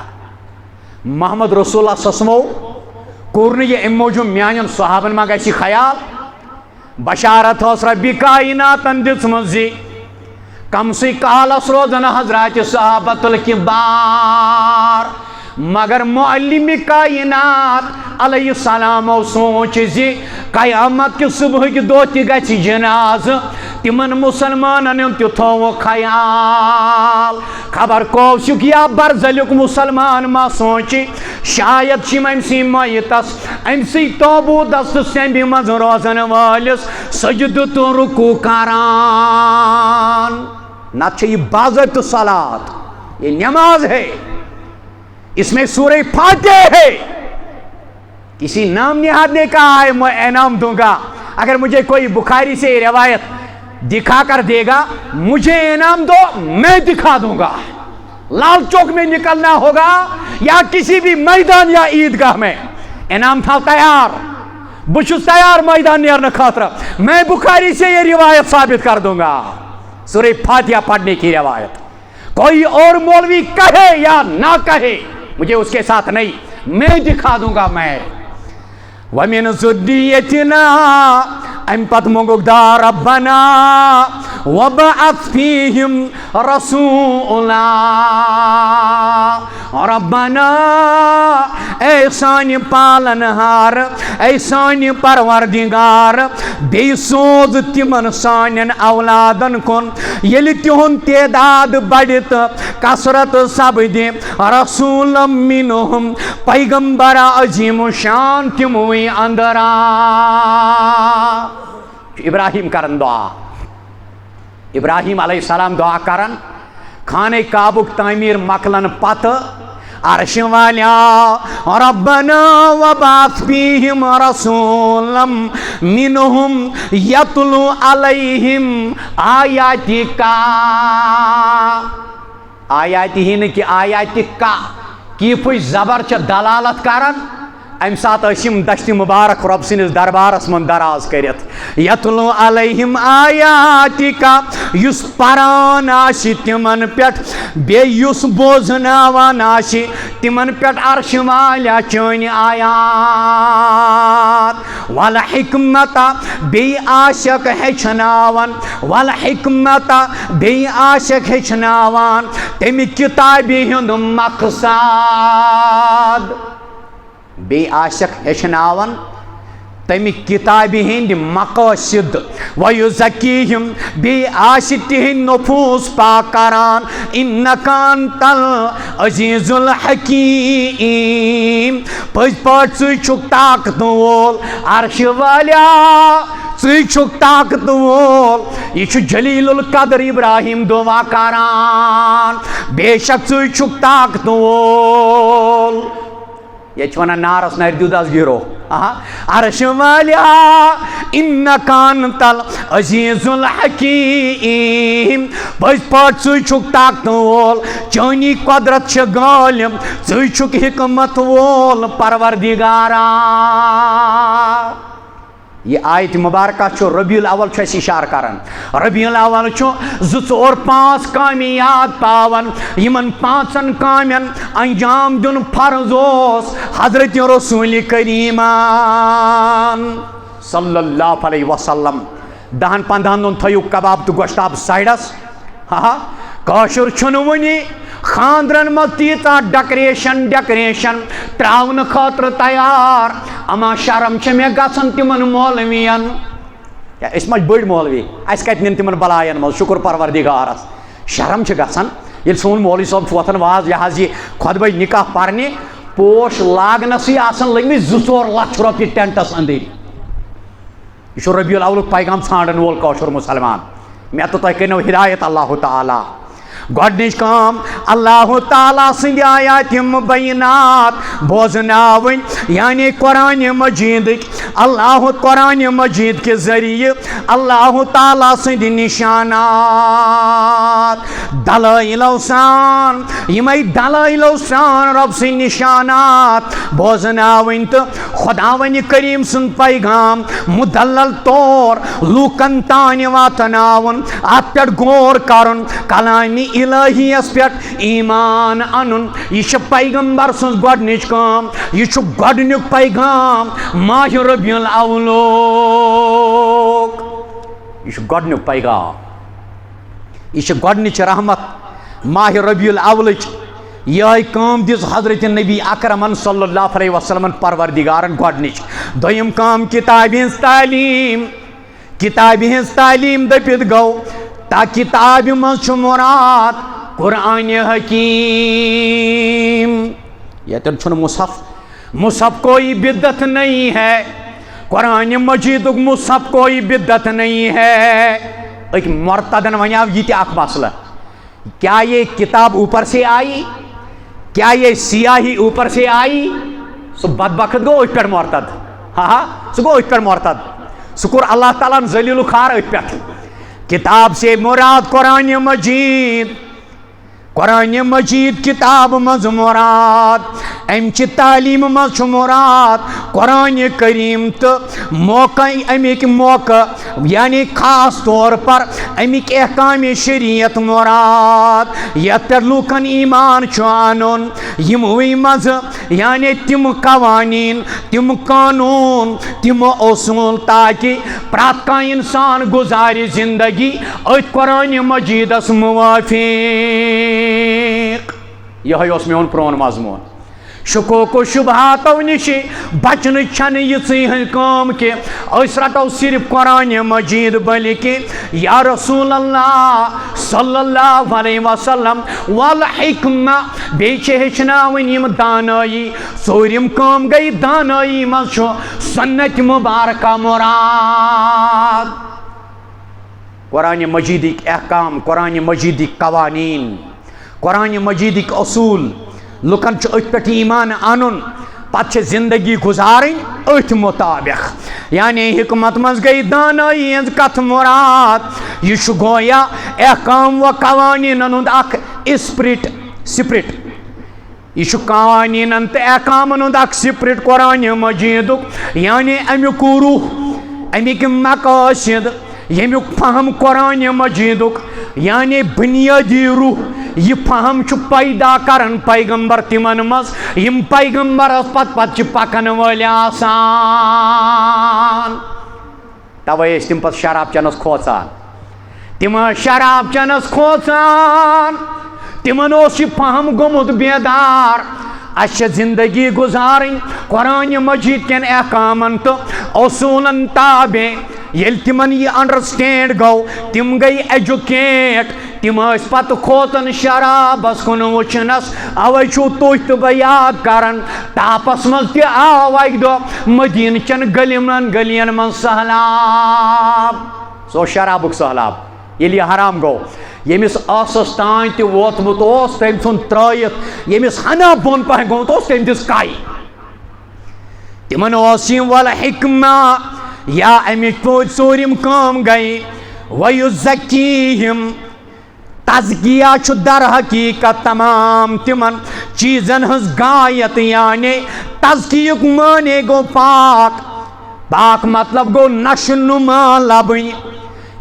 محمد رسول اللہ صلی اللہ علیہ وسلم کور یہ ام موجود میان صحابن ما گژھِ خیال بشارت اس ربی کائناتن دژمٕژ کمسٕے کالس روزن حضرات صحابت الکبار مگر معلم کائنات علیہ السلام سوچ زی قیامت کے صبح کی دو تی گژھِ جناز تمن مسلمانن تہ تھو خیال خبر کوشک یا برزلیک مسلمان ما سوچی شاید چم امسی میتس امسی توبودس سمبی مز روزن والس سجد تو رکوع کران نہ یہ باضابطہ صلات یہ نماز ہے اس میں سورہ فاتحہ ہے کسی نام نہاد نے کہا ہے میں انعام دوں گا اگر مجھے کوئی بخاری سے روایت دکھا کر دے گا مجھے انعام دو میں دکھا دوں گا لال چوک میں نکلنا ہوگا یا کسی بھی میدان یا عیدگاہ میں انعام تھا تیار بچس تیار میدان نیرنے خاطر میں بخاری سے یہ روایت ثابت کر دوں گا سورہ فاتحہ پڑھنے کی روایت کوئی اور مولوی کہے یا نہ کہے مجھے اس کے ساتھ نہیں، میں دکھا دوں گا میں. وَمِن ذُرِّيَّتِنَا اَمہِ پتہٕ منگوکھ دعا رَبَّنَا وَبَعَثْ فِيهِمْ رَسُولًا. رَبَّنَا اے سانہِ پالنہار، اے سانہِ پروردگار، بیٚیہِ سوز تِمن سانٮ۪ن اولادن کُن ییٚلہِ تِہُنٛد تعداد بڑِ تہٕ کثرت سپدِ، رسوٗلًا مِنْهُم پیغمبرا عظیم شان تِموٕے اندر آ. ابراہیم کرن دعا، ابراہیم علیہ السلام دعا کرن خانہ کعبُک تعمیٖر مۄکلن پتہٕ عرش والیا ربنا وبعث فیہم رسولا منہم یتلو علیہم آیاتک. آیاتی ہی نہ کہ آیاتک کیفٕچ زبر چھِ دلالت کران. امہِ ساتہٕ ٲسۍ یِم دشتہِ مُبارک رۄب سٕنٛدِس دربارس منٛز دراز کٔرِتھ. یتلو علیہم آیاتک یُس پران آسہِ تِمن پٮ۪ٹھ بیٚیہِ یُس بوزناوان آسہِ تِمن پٮ۪ٹھ عرش والیٰ چٲنۍ آیات. والحکمت بیٚیہِ آسٮ۪کھ ہیٚچھناوان، والحکمت بیٚیہِ آسٮ۪کھ ہیٚچھناوان تَمہِ کِتابہِ ہُنٛد مقصد. بیٚیہِ آسٮ۪کھ ہیٚچھناوان تَمہِ کِتابہِ ہٕنٛدۍ مقٲصِد. وَیُزَکیٖہِم بیٚیہِ آسہِ تِہنٛدۍ نفوٗس پاک کران. اِنَّکَ اَنتَ العزیٖزُ الحکیٖم پٔزۍ پٲٹھۍ ژٕے چھُکھ طاقتہٕ وول. عرش والیٰ ژٕے چھُکھ طاقتہٕ وول. یہِ چھُ جلیٖل القدر ابراہیم دعا کران. بے شک ژٕے چھُکھ طاقتہٕ وول. یہ ونان نارس نر دیوداس گیرو. عرش والیٰ اِنَّکَ اَنتَ العزیٖزُ الحکیٖم پٔزۍ پٲٹھۍ ژٕے چھُکھ طاقتہٕ وول. چٲنی قۄدرت چھِ غٲلب، ژٕے چھُکھ حکمت وول پروردگارا. یہ آیت مبارکہ چھُ ربیع الاول چھُ اَسہِ اِشارٕ کران. ربیع الاول چھُ 2-4-5 کامہِ یاد پاوان. یِمن 5 کامٮ۪ن انجام دیُن فرض اوس حضرت رسول کریٖمان صلی اللہ علیہ وسلم. 10-15 دۄہن تھٲیِو کباب تہٕ گۄشتاب سایڈس. کٲشُر چھُنہٕ وُنہِ خاندرن منٛز تیٖژاہ ڈیکریشن تراونہٕ خٲطرٕ تیار. اما شرم چھِ مےٚ گژھان تِمن مولوِین. أسۍ ما چھِ بٔڑۍ مولوی، اَسہِ کتہِ نِن تِمن بلایَن منٛز. شُکر پروردگارس شرم چھِ گژھان ییٚلہِ سون مولوی صٲب چھُ وۄتھان واز یہِ حظ یہِ خۄطبَے نِکاح پرنہِ پوش لاگنسٕے آسان لٔگمٕتۍ 2-4 لچھ رۄپیہِ ٹینٹس أنٛدٕرۍ. یہِ چھُ ربیع الاولُک پیغام ژھانڈن وول کٲشُر مُسلمان. مےٚ تہٕ تۄہہِ کٔرنو ہدایت اللہ تعالیٰ. گۄڈنِچ کٲم اللہ تعالیٰ سٕنٛدِ آیاتِ مُبیٖنات بوزناوٕنۍ، یعنی قرآنِ مجیٖدٕکۍ. اللہ قرآنِ مجیٖد کہِ ذٔریعہٕ اللہ تعالیٰ سٕنٛدِ نِشانات دلٲیلو سان، یِمے دلٲیلو سان رۄب سٕنٛدۍ نِشانات بوزناوٕنۍ تہٕ خۄداوندِ کریم سُنٛد پیغام مُدلل طور لوٗکن تانۍ واتناوُن. اتھ پٮ۪ٹھ غور کرُن، کلامِ الہیَس پٮ۪ٹھ ایمان انُن. یہ چھِ پیغمبر سٕنٛز گۄڈنِچ کٲم. یہ چھُ گۄڈنیُک پیغام ماہِ ربیع الاولُک. یہ چھُ گۄڈنیُک پیغام، یہ چھِ گۄڈنِچ رحمت ماہِ ربیع الاولٕچ. یِہے کٲم دِژ حضرت نبی اکرمن صلی اللہ علیہ وسلمن پروردگارن گۄڈنِچ. دوٚیِم کٲم کِتابہِ ہٕنٛز تعلیٖم. کِتابہِ ہٕنٛز تعلیٖم دٔپِتھ گوٚو تا کتابہِ منٛز چھُ مُراد قرآنِ حکیم. ییٚتٮ۪ن چھُنہٕ مُصحف، مُصحف کوئی بدعت نہیں ہے. قرآنِ مجیٖدُک مُصحف کوئی بدعت نہیں ہے. ایک مرتدن ونیاو یہ تہِ اکھ مسئلہ، کیا یہ کتاب اوپر سے آئی، کیا یہ سیاہی اوپر سے آئی؟ سُہ بدبخت گوٚو أتھۍ پٮ۪ٹھ مرتد. سُہ گوٚو أتھۍ پٮ۪ٹھ مرتد. سُہ کوٚر اللہ تعالیٰ ہن ذلیٖل و خوار أتھۍ پٮ۪ٹھ. کتاب سے مراد قرآن مجید. قرآن مجید کتاب مز مراد امچ تعلیم مز مراد قرآن کریم تو موقع امیک موقع یعنی خاص طور پر امیک احکام شریعت مراد یت پر لوکن ایمان چانن یموی مز یعنی تم قوانین تم قانون تم اصول تاکہ پرات کا انسان گزاری زندگی ات قرآن مجیدس موافق یہ میون پرون مضمون شکوک و شبہاتو نش بچن چھن یہ کام کہ اس رٹو صرف قرآن مجید بلکہ یا رسول اللہ صلی اللہ علیہ وسلم والحکمہ بیچ ہچناون یم دانائی ژوٗرِم کام گئی دانائی مز چھو سنت مبارکہ مراد قرآن مجیدک احکام قرآن مجیدک قوانین قرآن مجیدک اصول لکن ات پہ ایمان انن پتہ زندگی گزارن ات مطابق یعنی حکمت مز گئی دانائی ہز کت مراد یہ گویا احکام و قوانین ہند اخ سپرٹ یہ قوانین تو احکام ہند اخ سپرٹ قرآن مجیدک یعنی امیک روح امیک مقاصد یمیک فہم قرآن مجیدک یعنی بنیادی روح یہ فہم پیدا کرن پیغمبر تمن مز یم پیغمبر پت پکن ول آسان توے تم پت شراب چنس کھوژان تم شراب چنس کھوژان تمن یہ فہم گومت بیدار اچھا زندگی گزارن قرآن مجید کن احکامن تو اصولن تابع یل تمن یہ انڈرسٹینڈ گو تم گئی ایجوکیٹ تم پت کھوتن شرابس کن وچنس اوے چھو تھی تو بہ یاد کران تاپس مز تہ آو اکہ دہ مدینہ چن گلین من سہلاب سو شرابک سہلاب یل یہ حرام گو یمس آسس تان تہ ووتمت تم ثن ترائت یمس ہنا بون پہ گومت تم دس کائی تمن والحکمہ یا امچ ژوٗرِم کام گئی ویزکیہم تزکیہ چھ در حقیقت تمام تمن چیزن ہز غایت یعنی تزکیک معنی گو پاک پاک مطلب گو نشو نما لبن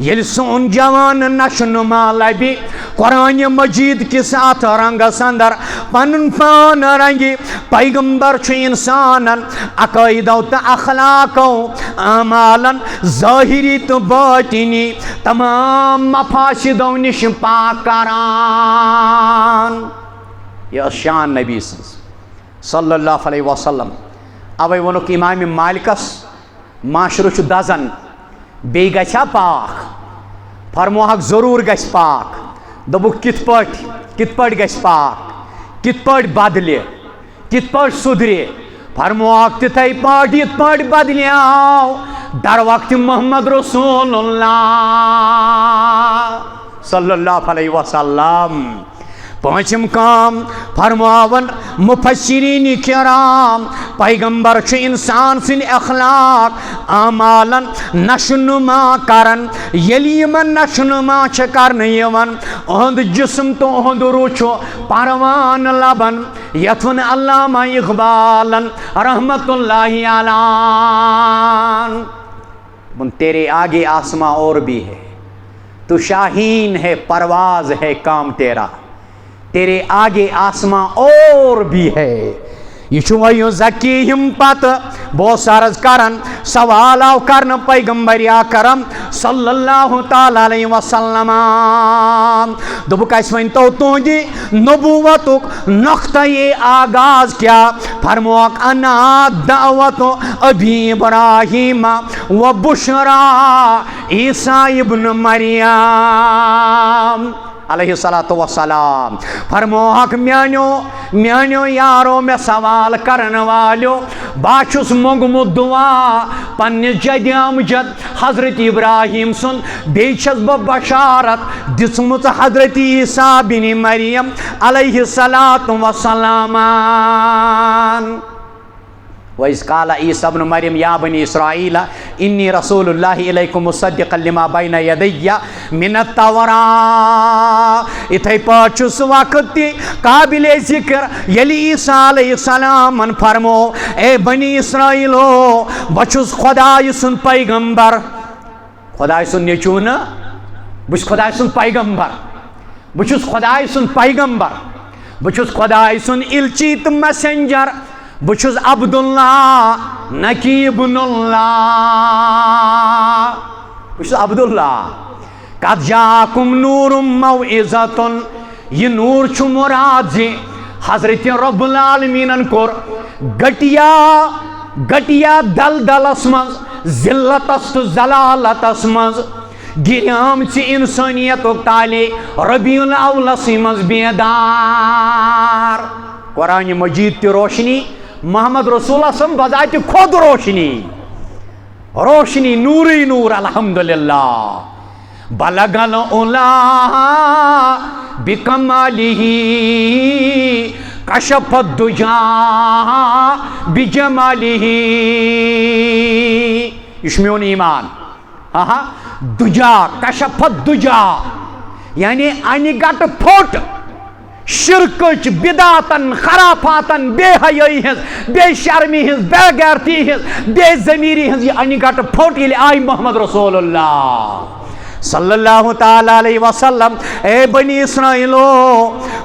یل سون جوان نشو نما لبی قرآن مجید کے ساتھ رنگس اندر پن پان رنگی پیغمبر چھ انسانن عقائدو تو اخلاقو اعمالن ظاہری تو باطنی تمام مفاسدو نش پاک کران یہ شان نبی صلی اللہ علیہ وسلم اوے ونک امام مالکس معاشرہ چھ دزن بی گھا پاک فرموہک ضرور گھ پاک دبک کت پٹ گھ پاک کت پٹ بدلے کت پٹ سدرے فرموہک تتھے پاٹ یت پٹ بدلیاو در وقت محمد رسول اللہ صلی اللہ علیہ وسلم پانچم کام فرماون مفسرین کرام پیغمبر چھ انسان سن اخلاق اعمالن نشنما کرن یلی یمن نشنما چھ کرن یون اہند جسم تو اہند روح پروان لبن یتون علامہ اقبالن رحمت اللہ علیہ تیرے آگے آسماں اور بھی ہے تو شاہین ہے پرواز ہے کام تیرا تیرے آگے آسماں اور بھی ہے یہ ذکیہم پت بہت عرض کرن سوال آو کرن پیغمبر اکرم صلی اللہ تعالی علیہ وسلم دبک اس ونتو تہندی نبوتک نقطہ آغاز کیا فرموک انا دعوت ابی ابراہیم و بشرا عیسیٰ ابن مریم علیہ الصلوۃ والسلام فرموہک میانو یارو میں سوال کرن والو باچس منگمت دعا پنس جد امجد حضرت ابراہیم سن بیچس بشارت دسمت حضرت عیسیٰ بن مریم علیہ الصلوۃ والسلام وَإِذْ قَالَ عِيسَى ابْنُ مَرْيَمَ يَا بَنِي إِسْرَائِيلَ إِنِّي رَسُولُ اللَّهِ إِلَيْكُمْ مُصَدِّقًا لِمَا بَيْنَ يَدَيَّ مِنَ التَّوْرَاةِ اِتھے پٲٹھۍ چھُ سُہ وقت تہِ قابلِ ذِکر ییٚلہِ عیسیٰ علیہ السلامن فرمو اے بنی اسرائیلو بہٕ چھُس خۄدایہِ سُنٛد پیغمبر خۄدایہِ سُنٛد نیٚچوٗ نہٕ بہٕ چھُس خۄدایہِ سُنٛد پیغمبر بہٕ چھُس خۄدایہِ سُنٛد پیغمبر بہٕ چھُس خۄدایہِ سُنٛد اِلچی تہٕ میسنجر بہٕ چھُس عبداللہ نکی ابن اللہ بہٕ چھُس عبداللہ قد جاکم نور موعظۃ یہ نور چھُ مراد زِ حضرت رب العالمینن کوٚر گٹیا دلدلس منٛز ذلتس تہٕ ضلالتس منٛز گِریمژِ اِنسٲنیتُک تعلے ربیع الاولسٕے منٛز بیدار قرآن مجید تہِ روشنی محمد رسول اللہ بذات خود روشنی نوری نور الحمدللہ بلغ العلا بکمالہ کشف الدجا بجمالہ یہ چھُ میون ایمان دجا کشف الدجا یعنی انہِ گٹہٕ پھوٚٹ شرکچ بدعاتن خرافاتن بے حیائی ہز بے شرمی ہز بے غیرتی ہز بے ضمیری ہز یہ انہِ گٹہٕ پھوٚٹ ییٚلہِ آیہِ محمد رسول اللہ صلی اللہ تعالیٰ علیہ وسلم اے بنی اسرائیلو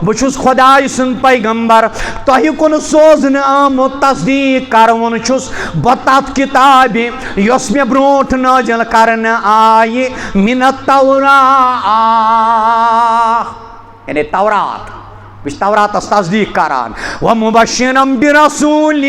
بہٕ چھُس خۄداے سُنٛد پیغمبر تۄہہِ کُن سوزنہٕ آمُت تصدیٖق کرون چھُس بہٕ تتھ کِتابہِ یۄس مےٚ برونٛٹھ نٲزِل کرنہٕ آیہِ مِن التوراۃ یعنی تورات بہٕ چھُس توراتس تصدیٖق کران ومبشرا برسول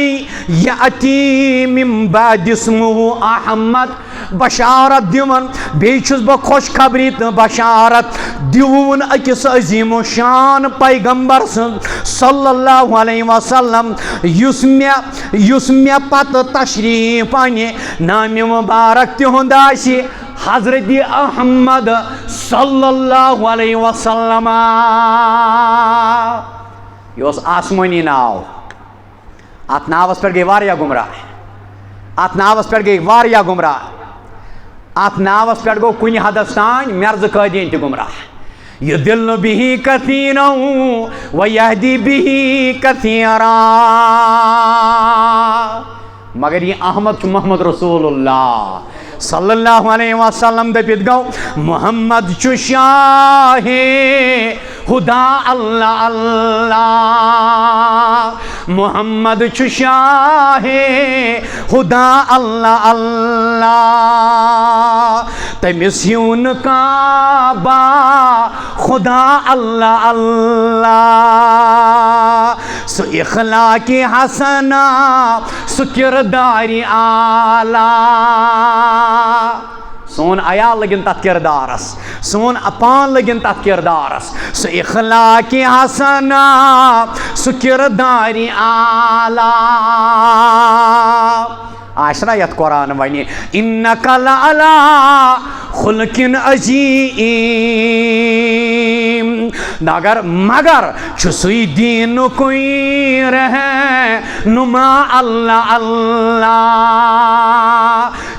یأتی من بعد اسمہ احمد بشارت دِوان بیٚیہِ چھُس بہٕ خوشخبری تہٕ بشارت دِوُن أکِس عظیٖم شان پیغمبر سٕنٛز صلی اللہ علیہ وسلم یُس مےٚ پتہٕ تشریٖف انہِ نامہِ مبارک تِہُنٛد آسہِ حضرت احمد صلی اللہ علیہ وسلم یہ اوس آسمٲنی ناو اتھ ناوس پٮ۪ٹھ گٔے واریاہ گمراہ اتھ ناوس پٮ۪ٹھ گٔے واریاہ گمراہ اتھ ناوس پٮ۪ٹھ گوٚو کُنہِ حدس تانۍ مرزٕ قٲدیٖن تہِ گمراہ یُضِلُّ بِہِ کثیٖرًا وَیَہدی بِہِ کثیٖرًا مگر یہ احمد چھُ محمد رسول اللہ صلی اللہ علیہ وسلم دٔپِتھ گوٚو محمد چھُ شاہِ خدا اللہ اللہ محمد چھُ شاہِ خدا اللہ اللہ تٔمِس ہیوٗ نہٕ کانٛہہ با خدا اللہ اللہ سُہ اخلاقِ حسنہ سُہ کِردارِ اعلیٰ سون عیال لگن تتھ کردارس سون پان لگن تتھ کردارس سُہ اخلاقِ حسنہ سُہ کردارِ اعلیٰ آسہِ نا یتھ قرآن ونہِ اِنَّکَ لَعَلیٰ خُلقٍ عظیٖم مگر چھُ سُے دیٖنُکُے رہنُما اللہ اللہ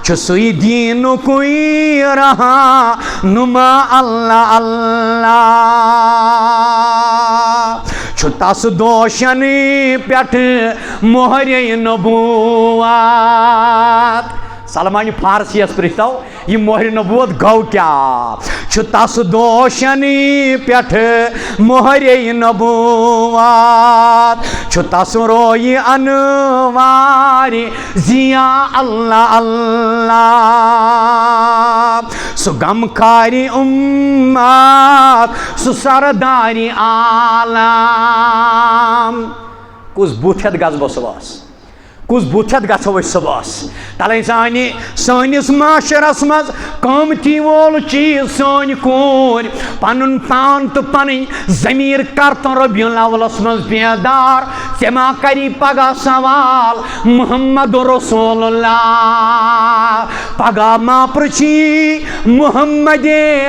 چھُ سُے دیٖنُکُے رہنُما اللہ اللہ چھُ تس دوشن پٮ۪ٹھٕ مۄہرے نبوٗوت سلمان فارسیَس پرٛژھتو یہِ مۄہرِ نبوٗوت گوٚو کیٛاہ چھُ تس دوشن پٮ۪ٹھٕ مۄہرے نبوٗوت چھُ تس رویہِ انوارِ ضیا اللہ اللہ سُہ غمخارِ اُمت سُہ سردارِ عالم کُس بُتھ ہٮ۪تھ گژھٕ بہٕ صُبحس کُس بُتھ ہٮ۪تھ گژھو أسۍ صُبحس تَلے سٲنِس معاشرس منٛز قۭمتی وول چیٖز سٲنۍ کوٗر پنُن پان تہٕ پنٕنۍ ضمیٖر کر تہٕ ربیع الاولس منٛز بیدار ژےٚ ما کری پگاہ سوال محمد رسول اللہ پگاہ ما پرٛژھی محمد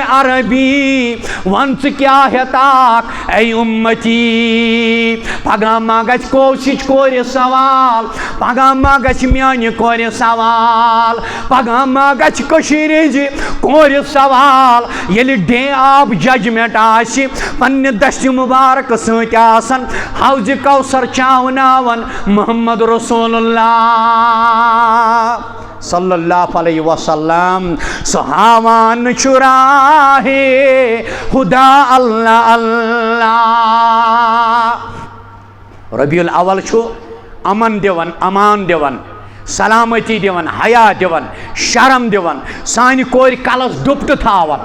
عربی ون ژٕ کیٛاہ ہٮ۪تاکھ اے اُمتی پگاہ ما گژھِ کوشِش کورِ سوال پگہ ما گژھِ میانہِ کورِ سوال پگہ ما گژھِ کٔشیٖرِ ہِنٛزِ کورِ سوال ییٚلہِ ڈے آف ججمنٹ آسہِ پننہِ دستہِ مُبارک سۭتۍ آسن حوضِ کوثر چاوناون محمد رسول اللہ صلی اللہ علیہ وسلم سُہ ہاوان چھُ راہے خدا اللہ اللہ ربیع الاول چھُ امن دِوان امان دِوان سلامتی دِوان حیا دِوان شرم دِوان سانہِ کورِ کلس ڈُپٹہٕ تھاوان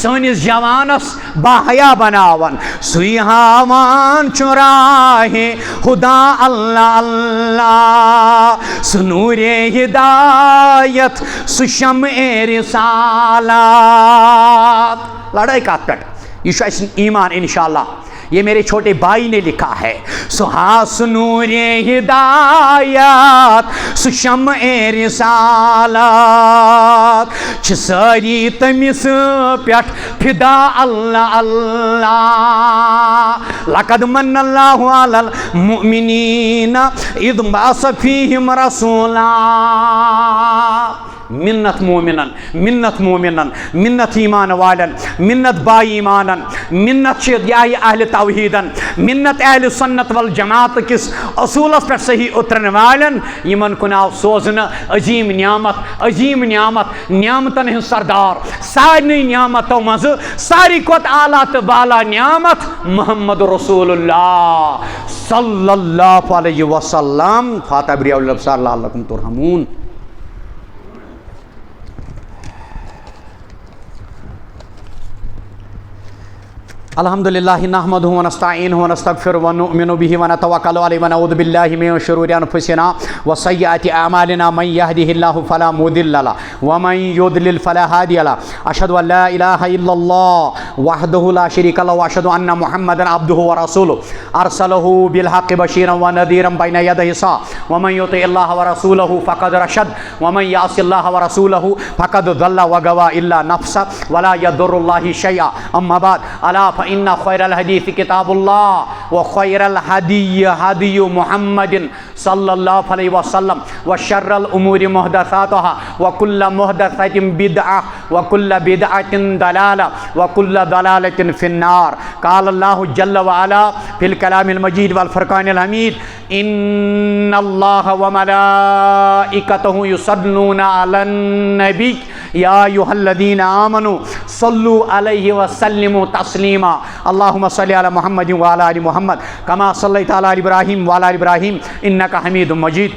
سٲنِس جوانس باحیا بناوان سُے ہاوان چھُ راہے خدا اللہ اللہ سُہ نوٗرے ہدایت سُہ شمعے رسالات لڑائی کتھ پٮ۪ٹھ یہ چھُ اَسہِ ایمان انشاءاللہ یہ میرے چھوٹے بھائی نے لکھا ہے سُہ نور ہدایات سُہ شمع رسالات چھِ سٲری تٔمِس پٮ۪ٹھ فِدا اللہ اللہ لقد من اللہ علی المؤمنین اذ بعث فیہم رسولا منت مومنن منت مومنن منت ایمان والن منت با ایمانن منت یہ اہل توحیدن منت اہل سنت والجماعت کس اصولس پہ صحیح اترن والن یمن کن آو سوزن عظیم نعمت نعمتن ہن سردار سارنی نعمتو مز ساری کھوت اعلیٰ تو بالا نعمت محمد رسول اللہ صلی اللہ علیہ وسلم فاتح بریاء الابصار لعلکم ترحمون الحمد للہ نحمدہ ونستعینہ ونستغفرہ ونؤمن بہ ونتوکل علیہ ونعوذ باللہ من شرور انفسنا وسیئات اعمالنا من یہدہ اللہ فلا مضل له ومن یضلل فلا ہادی له اشہد ان لا الہ الا اللہ وحدہ لا شریک له واشہد ان محمدا عبدہ ورسولہ ارسلہ بالحق بشیرا ونذیرا بین یدی الساعة ومن یطع اللہ ورسولہ فقد رشد ومن یعص اللہ ورسولہ فقد ضل وغوى الا نفسه ولا يضر الله شیئا اما بعد الا فإن خير الحديث كتاب الله وخير الهدي هدي محمد صلى الله عليه وسلم وشر الأمور محدثاتها وكل محدثة بدعة وكل بدعة ضلالة وكل ضلالة في النار قال الله جل وعلا في الكلام المجيد والفرقان الحميد إن الله وملائكته يصلون على النبي يا أيها الذين آمنوا صلوا عليه وسلموا تسليما اللهم صل على محمد وعلى آل محمد كما صليت على إبراهيم وعلى آل إبراهيم إنك حميد مجيد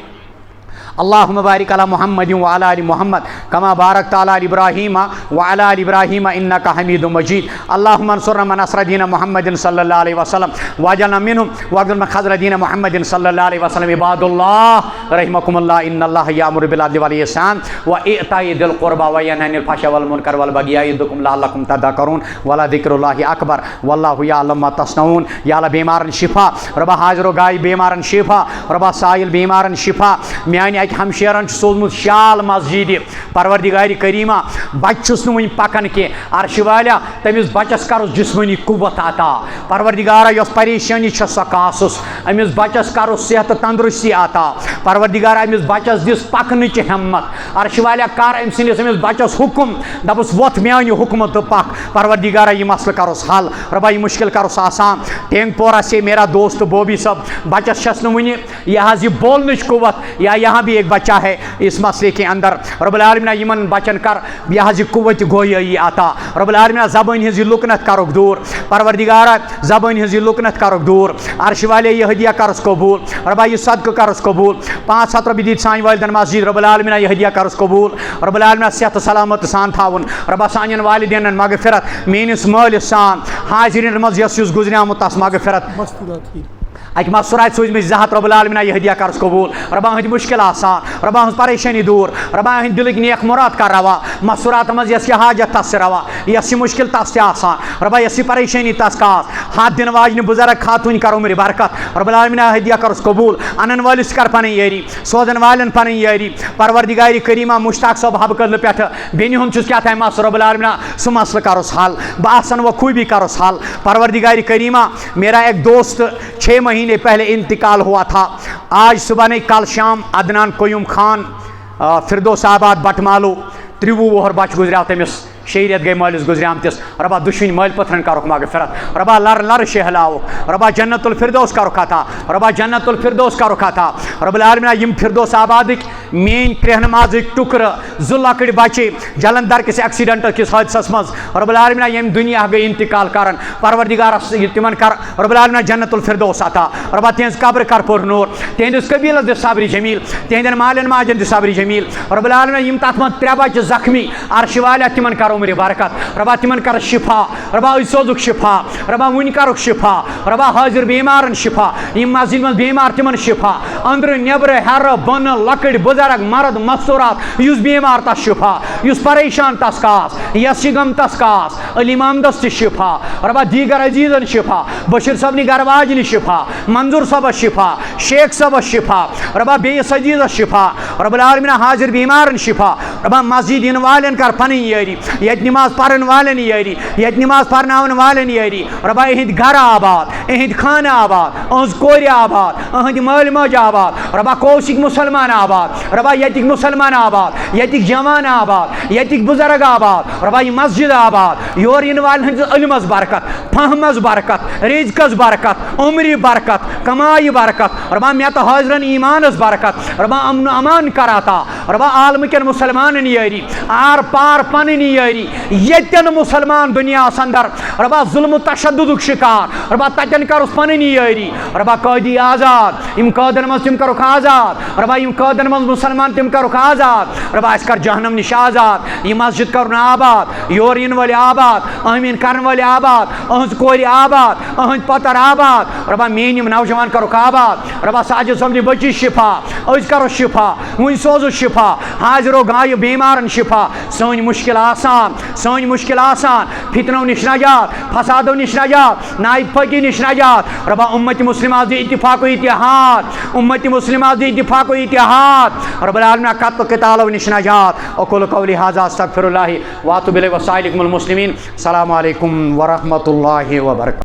اللهم بارك على محمد وعلى آل محمد كما باركت على إبراهيم وعلى آل إبراهيم إنك حميد مجيد اللهم انصرنا من نصر دين محمد صلى الله عليه وسلم واجعلنا منهم واخذل من خذل دين محمد صلى الله عليه وسلم عباد الله رحمكم الله إن الله يأمر بالعدل والإحسان وإيتاء ذي القربى وينهى عن الفحشاء والمنكر والبغي يعظكم لعلكم تذكرون ولذكر الله أكبر والله يعلم ما تصنعون يا الله بیمارن شفا ربا حاضر و غائب بیمارن شفا ربا سائل بیمارن شفا میانی اکہ ہمشیرن سوزمت شال مسجد پروردگار کریمہ بچس ون پکان کی عرش والا تمس بچس کرس جسمانی قوت عطا پروردگارہ یس پریشانی سا کاسس امس بچس کرس صحت تندرستی عطا پروردگارہ امس بچس دس پکنچ ہمت عرش والا کر ام سندس امس بچس حکم دپس ووت میانہ حکمت تو پک پروردگارہ یہ مسئلہ کرس حل ربا یہ مشکل کرس آسان ٹینگ پورہ سے میرا دوست بوبی صاحب بچس چھس ون یہ بولنچ قوت یا یہاں بھی ایک بچہ ہے اس مسئلے کے اندر رب العالمین یمن بچن کر یہ قوت گویائی عطا رب العالمین زبان ہز لکنت کرک دور پروردگارہ زبان ہز لکنت کرک دور عرش والے یہ ہدیہ کرس قبول ربا یہ صدقہ کرس قبول 500 رۄپیہِ دِتۍ سانہِ والدین مسجد رب العالمین یہ ہدیہ کرس قبول رب العالمین صحت سلامت سان تھاون ربا سانین والدینن مغفرت میٲنِس مٲلِس سان حاضرین منٛز یس گزریومُت تس مغفرت اکہ مسرات سوزمت 200 رب العالمین یہ ہدیہ کرس قبول ربا ہند مشکل آسان ربا ہند پریشانی دور ربا ہند دلک نیک مراد کر روا مسرات مز یس یہ حاجت تس روا یس مشکل تس آسان ربا یس پریشانی تس کاس ہاتھ دن واجن بزرگ خاتون کر عمر برکت رب العالمین ہدیہ کرس قبول انن والس کر پن یاری سوزن والن پن یاری پروردگار کریمہ مشتاق صاحب حب قدل پہ بین ہند کیا تھا مس رب العالمین سہ مسئلہ کرس حل باسن و خوبی کرس حل پروردگار کریمہ میرا ایک دوست 6 مہینے پہلے انتقال ہوا تھا آج صبح نہیں کل شام عدنان قیوم خان فردوس آباد بٹمالو 30 وُہر بچہ گزریو تمس 6 رٮ۪تھ گٔے مٲلِس گُزریمتِس رۄبا دُشوٕنۍ مٲلۍ پٔتھرَن کَرُکھ مغفرت رۄبا لَرٕ لَرٕ شہلاوُکھ رۄبا جنت الفردوس کَرُکھ عطا رۄبا جنت الفردوس کَرُکھ عطا رۄب العالمیٖن یِم فردوس آبادٕکۍ میٛٲنۍ کرٛیٚہہ نمازٕکۍ ٹُکرٕ 2 لۄکٕٹۍ بَچہِ جلندر کِس ایٚکسیڈنٹ کِس حٲدثس منٛز رۄب العالمیٖن ییٚمہِ دُنیا گٔے انتقال کران پروردگارس تِمن کر رۄب العالمیٖن جنت الفردوس عطا رۄبا تِہنٛز قبر کر پُر نوٗر تِہنٛدِس قبیٖلس دِ صبرِ جمیٖل تِہنٛدٮ۪ن مالٮ۪ن ماجٮ۪ن دِ صبرِ جمیٖل رۄب العالمیٖن یِم تتھ منٛز 3 بچہِ زخمی عرشہِ والیٰ تِمن کر عمرِ برکت رۄبا تِمن کر شفا رۄبا أسۍ سوزُکھ شفا رۄبا وُنہِ کرُکھ شفا رۄبا حٲضِر بیمارن شفا یِم مسجد منٛز بیمار تِمن شفا أنٛدرٕ نٮ۪برٕ ہیرٕ بۄنہٕ لۄکٕٹۍ بُزرگ مرد مستوٗرات یُس بیمار تس شفا یُس پریشان تس کاس یس یہِ غم تس کاس علی محمدس تہِ شفا رۄبا دیٖگر عزیٖزن شفا بشیٖر صٲبنہِ گرٕ واجنہِ شفا منظوٗر صٲبس شفا شیخ صٲبس شفا رۄبا بیٚیِس عزیٖزس شفا رۄب العالمیٖن حاضِر بیمارن شفا رۄبا مسجد یِنہٕ والٮ۪ن کر پنٕنۍ یٲری ییٚتہِ نماز پرن والٮ۪ن یٲری ییٚتہِ نماز پرناون والٮ۪ن یٲری رۄبا یِہنٛدۍ گرٕ آباد یِہنٛدۍ خانہٕ آباد أہنٛز کورِ آباد أہنٛدۍ مٲلۍ ماجہِ آباد رۄبا کوسٕکۍ مُسلمان آباد رۄبا ییٚتِکۍ مُسلمان آباد ییٚتِکۍ جوان آباد ییٚتِکۍ بُزرگ آباد رۄبا یہِ مسجد آباد یور یِنہٕ والٮ۪ن ہٕنٛدِس علمس برکت فہمس برکت رزقس برکت عمرِ برکت کمایہِ برکت رۄبا مےٚ تہٕ حٲضرن ایٖمانس برکت رۄبا امن امان کر عطا رۄبا عالمہٕ کٮ۪ن مُسلمانن یٲری آر پار پنٕنۍ یٲری ییٚتٮ۪ن مُسلمان دُنیاہس انٛدر رۄبا ظُلمہٕ تشدُدُک شِکار رۄبا تتٮ۪ن کرُس پنٕنۍ یٲری رۄبا قٲدی آزاد یِم قٲدن منٛز تِم کرُکھ آزاد رۄبا یِم قٲدن منٛز مُسلمان تِم کرُکھ آزاد رۄبا اَسہِ کر جہنم نِش آزاد یہِ مسجد کرُن آباد یور یِنہٕ وٲلۍ آباد ٲمیٖن کرن وٲلۍ آباد أہنٛز کورِ آباد أہنٛدۍ پۄتر آباد رۄبا میٛٲنۍ یِم نوجوان کرُکھ آباد رۄبا ساجد صٲبنہِ بٔچی شفا أسۍ کرو شفا وُنہِ سوزو شفا حاضرو گایہِ بیمارن شفا سٲنۍ مُشکل آسان فتنو نِش نجات فسادو نِش نجات نااِتفٲقی نِش نجات رۄبا اُمتِ مُسلِمہ دِ اتفاق و اتحاد اُمتِ مُسلِمہ دِ اتفاق و اتحاد رۄب العالمیٖن قتلو قتالو نِش نجات اقول قولی ھذا استغفر اللہ واتوب الیہ وسائلکم المسلمین السلام علیکم ورحمۃ اللہ وبرکاتہ.